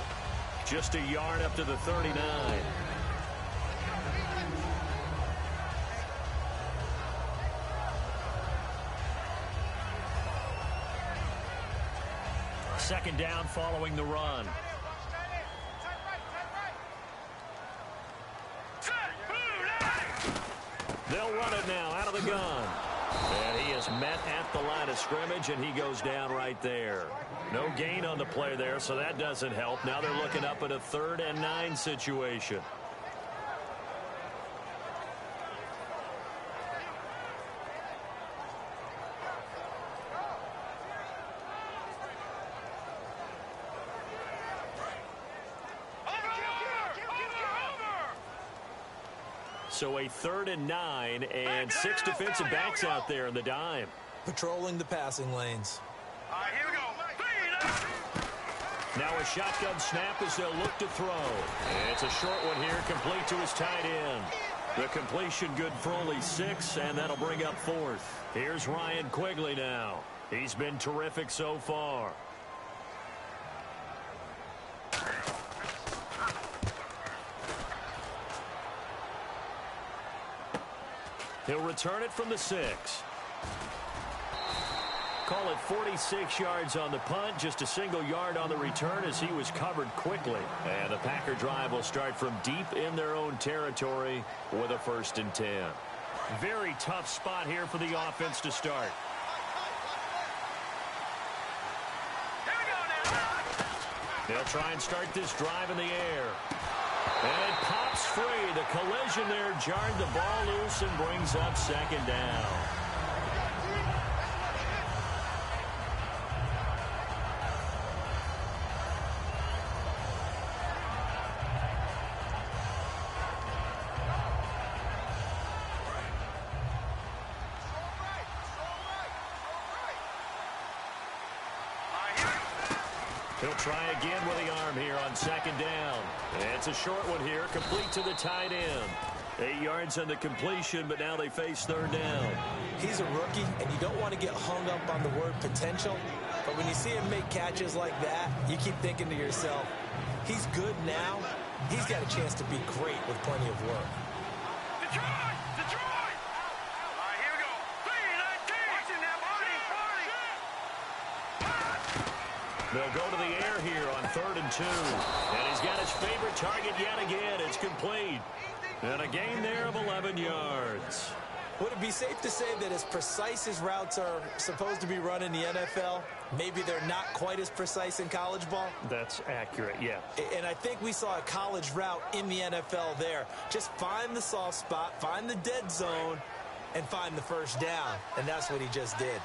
Just a yard up to the 39. Second down following the run. They'll run it now out of the gun. And he is met at the line of scrimmage, and he goes down right there. No gain on the play there, so that doesn't help. Now they're looking up at a 3rd and 9 situation. So a 3rd and 9 and 6 defensive backs out there in the dime. Patrolling the passing lanes. All right, here we go. Now a shotgun snap as they'll look to throw. It's a short one here, complete to his tight end. The completion good for only 6, and that'll bring up 4th. Here's Ryan Quigley now. He's been terrific so far. He'll return it from the 6. Call it 46 yards on the punt, just a single yard on the return as he was covered quickly. And the Packer drive will start from deep in their own territory with a 1st and 10. Very tough spot here for the offense to start. They'll try and start this drive in the air. And it pops free. The collision there jarred the ball loose and brings up 2nd down. He'll try again with the arm here on 2nd down. It's a short one here, complete to the tight end. 8 yards on the completion, but now they face 3rd down. He's a rookie, and you don't want to get hung up on the word potential. But when you see him make catches like that, you keep thinking to yourself, he's good now. He's got a chance to be great with plenty of work. Detroit! Detroit! All right, here we go. 3-19. Watching that party. They'll go to the air here on 3rd and 2. And he's got his favorite target yet again. It's complete. And a gain there of 11 yards. Would it be safe to say that as precise as routes are supposed to be run in the NFL, maybe they're not quite as precise in college ball? That's accurate, yeah. And I think we saw a college route in the NFL there. Just find the soft spot, find the dead zone, and find the 1st down. And that's what he just did.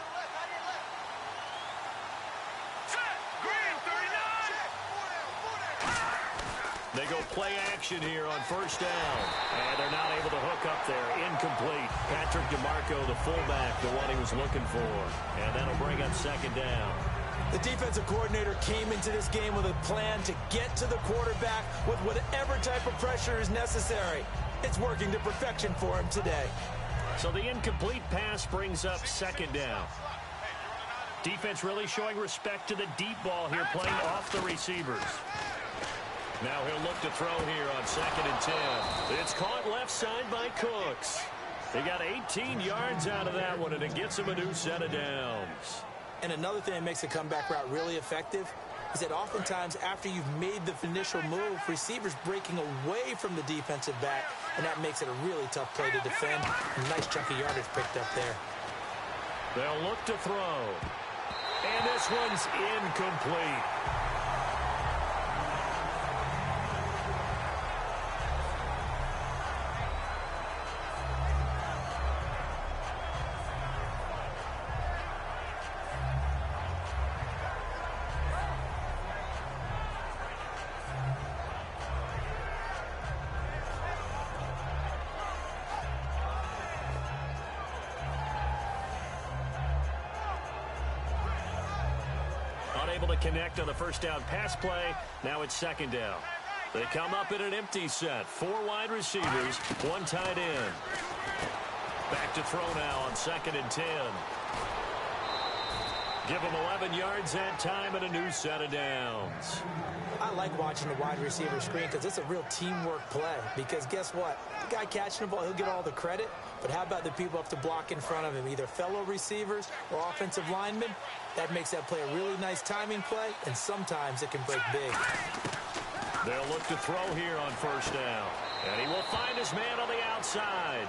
They go play action here on 1st down. And they're not able to hook up there. Incomplete. Patrick DeMarco, the fullback, the one he was looking for. And that'll bring up 2nd down. The defensive coordinator came into this game with a plan to get to the quarterback with whatever type of pressure is necessary. It's working to perfection for him today. So the incomplete pass brings up 2nd down. Defense really showing respect to the deep ball here, playing off the receivers. Now he'll look to throw here on 2nd and 10. It's caught left side by Cooks. He got 18 yards out of that one, and it gets him a new set of downs. And another thing that makes a comeback route really effective is that oftentimes after you've made the initial move, receivers breaking away from the defensive back, and that makes it a really tough play to defend. A nice chunk of yardage picked up there. They'll look to throw. And this one's incomplete. Unable to connect on the 1st down pass play. Now it's 2nd down. They come up in an empty set. 4 wide receivers, 1 tight end. Back to throw now on 2nd and 10. Give them 11 yards that time and a new set of downs. I like watching the wide receiver screen because it's a real teamwork play. Because guess what? The guy catching the ball, he'll get all the credit. But how about the people up to block in front of him, either fellow receivers or offensive linemen? That makes that play a really nice timing play, and sometimes it can break big. They'll look to throw here on 1st down. And he will find his man on the outside.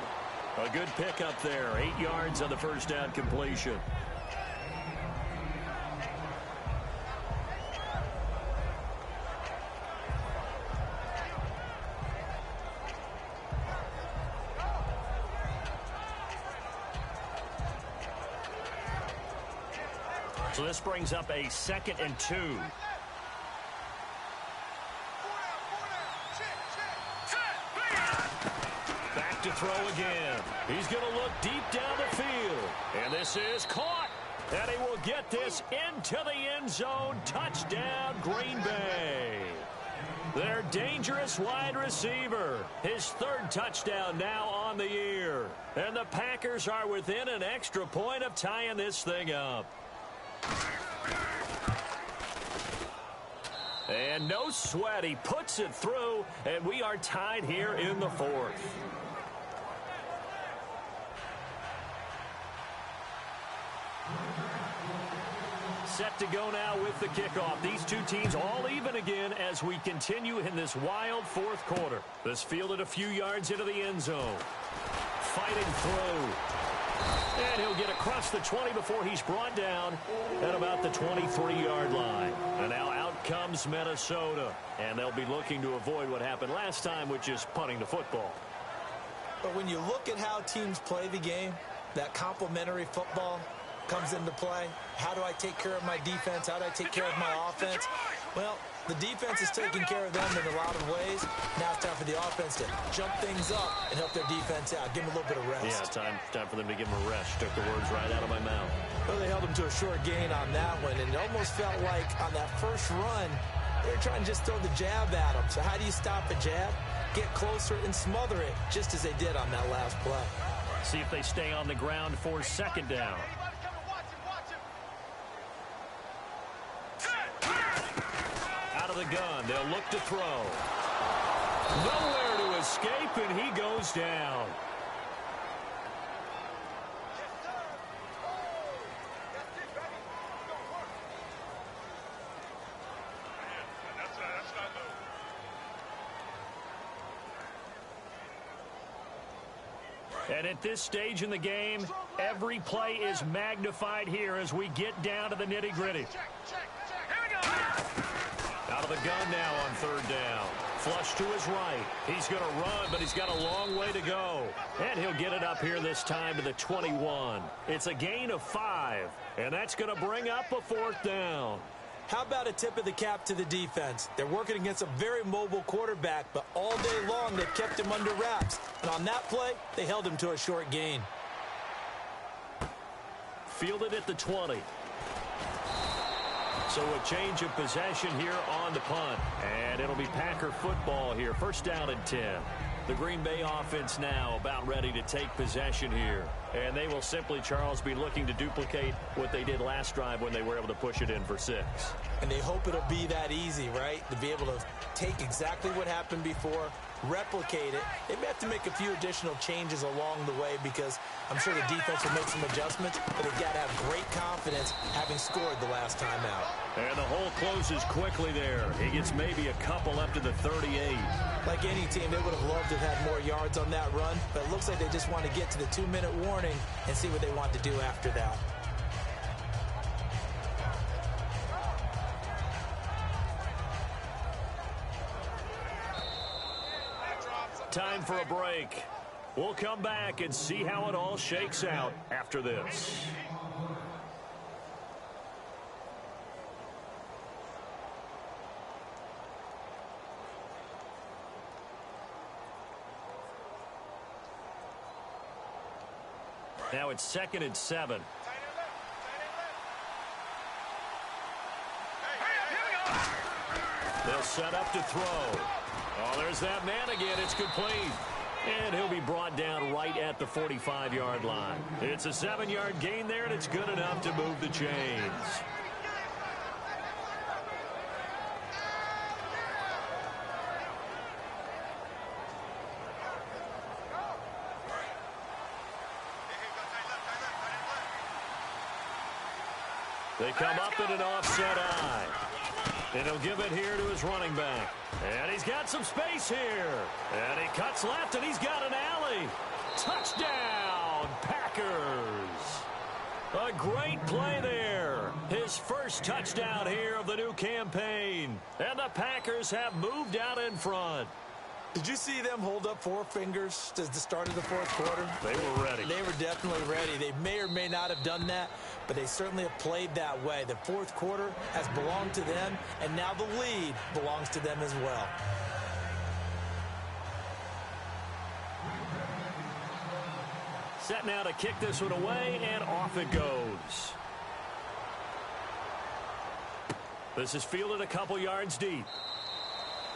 A good pickup there. 8 yards on the 1st down completion. So this brings up a 2nd and 2. Back to throw again. He's going to look deep down the field. And this is caught. And he will get this into the end zone. Touchdown, Green Bay. Their dangerous wide receiver. His third touchdown now on the year. And the Packers are within an extra point of tying this thing up. And no sweat. He puts it through, and we are tied here in the fourth. Set to go now with the kickoff. These two teams all even again as we continue in this wild fourth quarter. This fielded a few yards into the end zone. Fighting through. And he'll get across the 20 before he's brought down at about the 23-yard line. And now out comes Minnesota. And they'll be looking to avoid what happened last time, which is punting the football. But when you look at how teams play the game, that complementary football comes into play. How do I take care of my defense? How do I take care of my offense? Well, the defense is taking care of them in a lot of ways. Now it's time for the offense to jump things up and help their defense out. Give them a little bit of rest. Yeah, time for them to give them a rest. Took the words right out of my mouth. Well, they held them to a short gain on that one, and it almost felt like on that first run, they were trying to just throw the jab at them. So how do you stop a jab? Get closer and smother it, just as they did on that last play. See if they stay on the ground for second down. Out of the gun, they'll look to throw. Nowhere to escape, and he goes down. And at this stage in the game, every play is magnified here as we get down to the nitty-gritty. Out of the gun now on third down. Flush to his right. He's going to run, but he's got a long way to go. And he'll get it up here this time to the 21. It's a gain of 5, and that's going to bring up a fourth down. How about a tip of the cap to the defense? They're working against a very mobile quarterback, but all day long they've kept him under wraps. And on that play, they held him to a short gain. Fielded at the 20. So a change of possession here on the punt. And it'll be Packer football here. First down and 10. The Green Bay offense now about ready to take possession here. And they will simply, Charles, be looking to duplicate what they did last drive when they were able to push it in for 6. And they hope it'll be that easy, right? To be able to take exactly what happened before, replicate it. They may have to make a few additional changes along the way because I'm sure the defense will make some adjustments, but they've got to have great confidence having scored the last time out. And the hole closes quickly there. He gets maybe a couple up to the 38. Like any team, they would have loved to have had more yards on that run, but it looks like they just want to get to the 2-minute warning and see what they want to do after that. Time for a break. We'll come back and see how it all shakes out after this. Now it's 2nd and 7. They'll set up to throw. Oh, there's that man again. It's complete. And he'll be brought down right at the 45-yard line. It's a 7-yard gain there, and it's good enough to move the chains. They come up in an offset eye. And he'll give it here to his running back. And he's got some space here. And he cuts left, and he's got an alley. Touchdown, Packers. A great play there. His first touchdown here of the new campaign. And the Packers have moved out in front. Did you see them hold up 4 fingers at the start of the fourth quarter? They were ready. They were definitely ready. They may or may not have done that, but they certainly have played that way. The fourth quarter has belonged to them, and now the lead belongs to them as well. Set now to kick this one away, and off it goes. This is fielded a couple yards deep.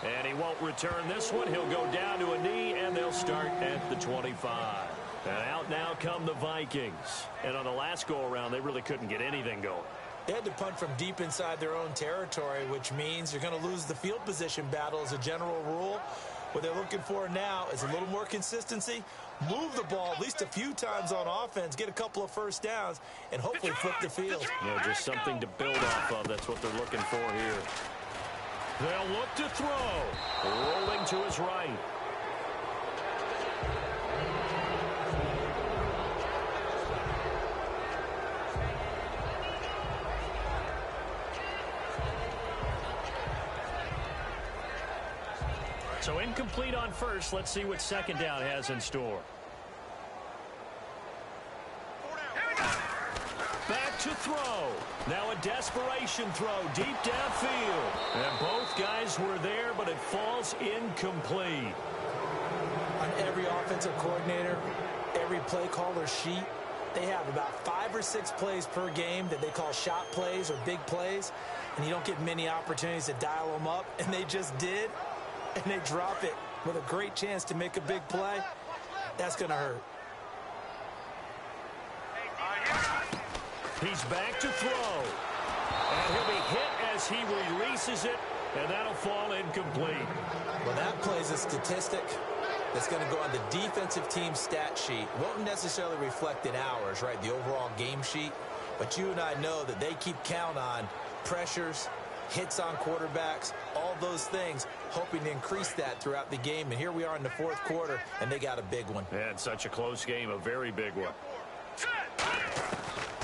And he won't return this one. He'll go down to a knee, and they'll start at the 25. And out now come the Vikings. And on the last go-around, they really couldn't get anything going. They had to punt from deep inside their own territory, which means you're going to lose the field position battle as a general rule. What they're looking for now is a little more consistency, move the ball at least a few times on offense, get a couple of first downs, and hopefully flip the field. Yeah, just something to build off of. That's what they're looking for here. They'll look to throw. Rolling to his right. So incomplete on first. Let's see what second down has in store. Back to throw. Now a desperation throw deep downfield. And both guys were there, but it falls incomplete. On every offensive coordinator, every play caller sheet, they have about 5 or 6 plays per game that they call shot plays or big plays. And you don't get many opportunities to dial them up. And they just did. And they drop it with a great chance to make a big play. That's going to hurt. He's back to throw. And he'll be hit as he releases it, and that'll fall incomplete. Well, that plays a statistic that's going to go on the defensive team stat sheet. Won't necessarily reflect in ours, right, the overall game sheet. But you and I know that they keep count on pressures, hits on quarterbacks, all those things, hoping to increase that throughout the game. And here we are in the fourth quarter, and they got a big one. And such a close game, a very big one.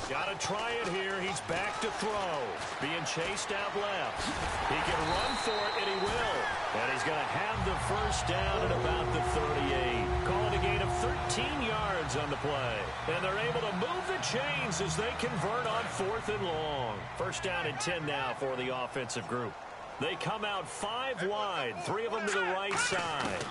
Got to try it here. He's back to throw. Being chased out left. He can run for it, and he will. And he's going to have the first down at about the 38. Call it a gain of 13 yards on the play. And they're able to move the chains as they convert on 4th and long. First down and 10 now for the offensive group. They come out 5 wide, 3 of them to the right side.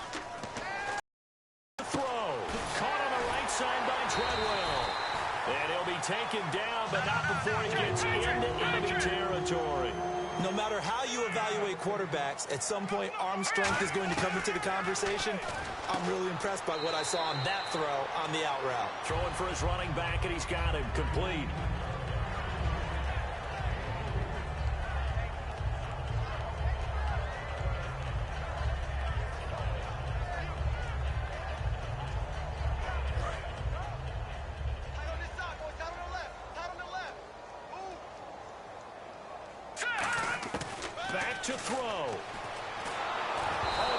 Throw. Caught on the right side by Treadwell. And he'll be taken down, but not before he gets into enemy territory. No matter how you evaluate quarterbacks, at some point arm strength is going to come into the conversation. I'm really impressed by what I saw on that throw on the out route. Throwing for his running back, and he's got him complete. To throw. Oh,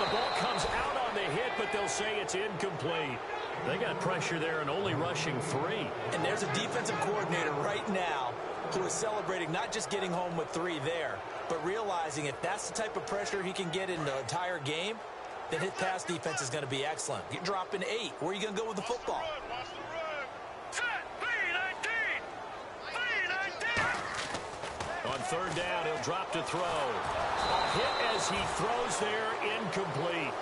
the ball comes out on the hit, but they'll say it's incomplete. They got pressure there and only rushing 3. And there's a defensive coordinator right now who is celebrating not just getting home with 3 there, but realizing if that's the type of pressure he can get in the entire game, then his pass defense is going to be excellent. You're dropping 8. Where are you going to go with the football? On 3rd down, he'll drop to throw. A hit as he throws there, incomplete.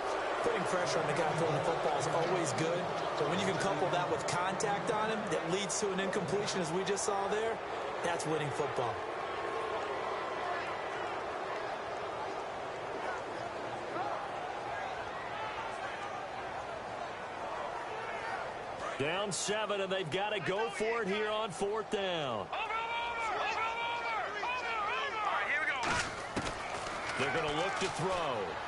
Putting pressure on the guy throwing the football is always good, but when you can couple that with contact on him that leads to an incompletion, as we just saw there, that's winning football. Down 7, and they've got to go for it here on 4th down. They're going to look to throw.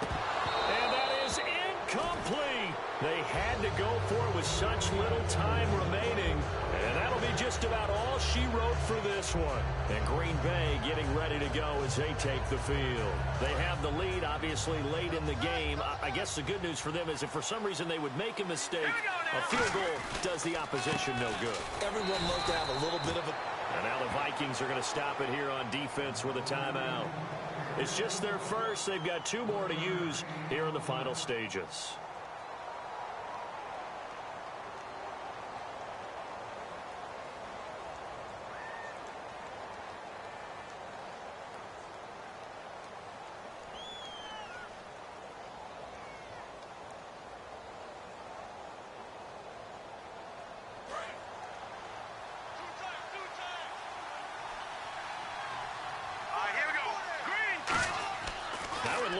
And that is incomplete. They had to go for it with such little time remaining. And that'll be just about all she wrote for this one. And Green Bay getting ready to go as they take the field. They have the lead, obviously, late in the game. I guess the good news for them is if for some reason they would make a mistake, a field goal does the opposition no good. Everyone loves to have a little bit of a... And now the Vikings are going to stop it here on defense with a timeout. It's just their first. They've got 2 more to use here in the final stages.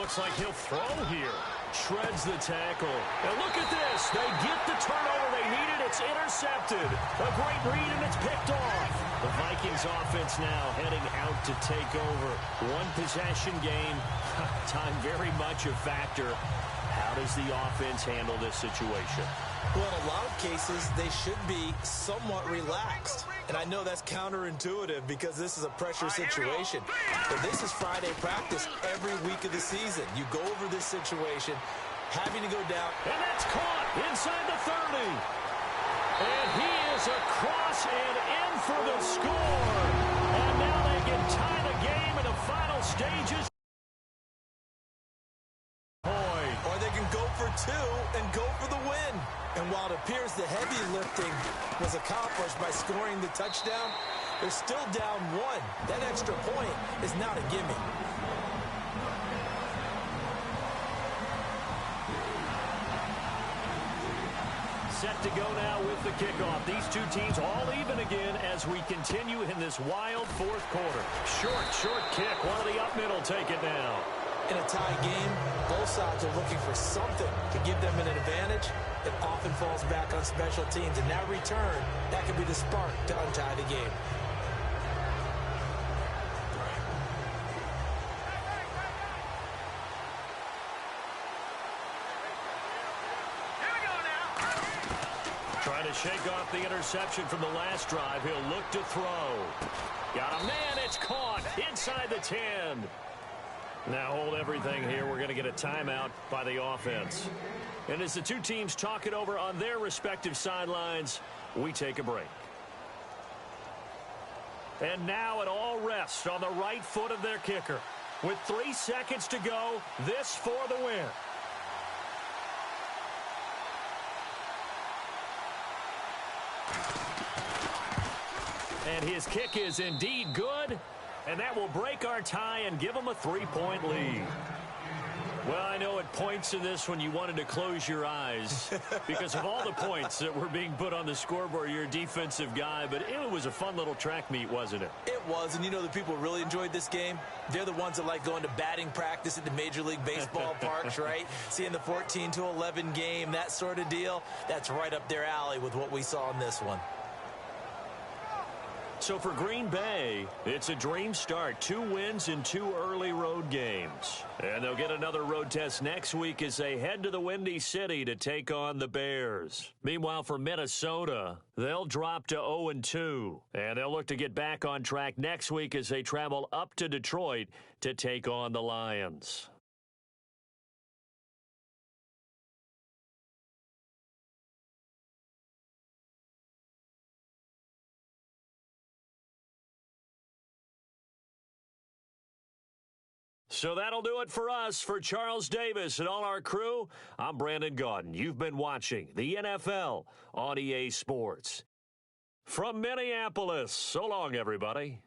looks like he'll throw here. Shreds the tackle. And look at this. They get the turnover they needed. It's intercepted. A great read, and it's picked off. The Vikings offense now heading out to take over. One possession game. Time very much a factor. How does the offense handle this situation? Well, in a lot of cases, they should be somewhat relaxed. And I know that's counterintuitive because this is a pressure situation. But this is Friday practice every week of the season. You go over this situation, having to go down. And that's caught inside the 30. And he is across and in for the score. And now they can tie the game in the final stages. Or they can go for two and go for the win. And while it appears the heavy lifting was accomplished by scoring the touchdown, they're still down one. That extra point is not a gimme. Set to go now with the kickoff. These two teams all even again as we continue in this wild fourth quarter. Short kick. One of the up middle take it now. In a tie game, both sides are looking for something to give them an advantage. It often falls back on special teams. And that return, that could be the spark to untie the game. Trying to shake off the interception from the last drive. He'll look to throw. Got a man. It's caught inside the 10. Now hold everything here. We're going to get a timeout by the offense. And as the two teams talk it over on their respective sidelines, we take a break. And now it all rests on the right foot of their kicker. With 3 seconds to go, this for the win. And his kick is indeed good. And that will break our tie and give them a 3-point lead. Well, I know at points in this when you wanted to close your eyes because of all the points that were being put on the scoreboard. You're a defensive guy, but it was a fun little track meet, wasn't it? It was, and you know the people who really enjoyed this game? They're the ones that like going to batting practice at the Major League Baseball parks, right? Seeing the 14-11 game, that sort of deal. That's right up their alley with what we saw in this one. So for Green Bay, it's a dream start. 2 wins in 2 early road games. And they'll get another road test next week as they head to the Windy City to take on the Bears. Meanwhile, for Minnesota, they'll drop to 0-2. And they'll look to get back on track next week as they travel up to Detroit to take on the Lions. So that'll do it for us. For Charles Davis and all our crew, I'm Brandon Gaudin. You've been watching the NFL on EA Sports. From Minneapolis, so long, everybody.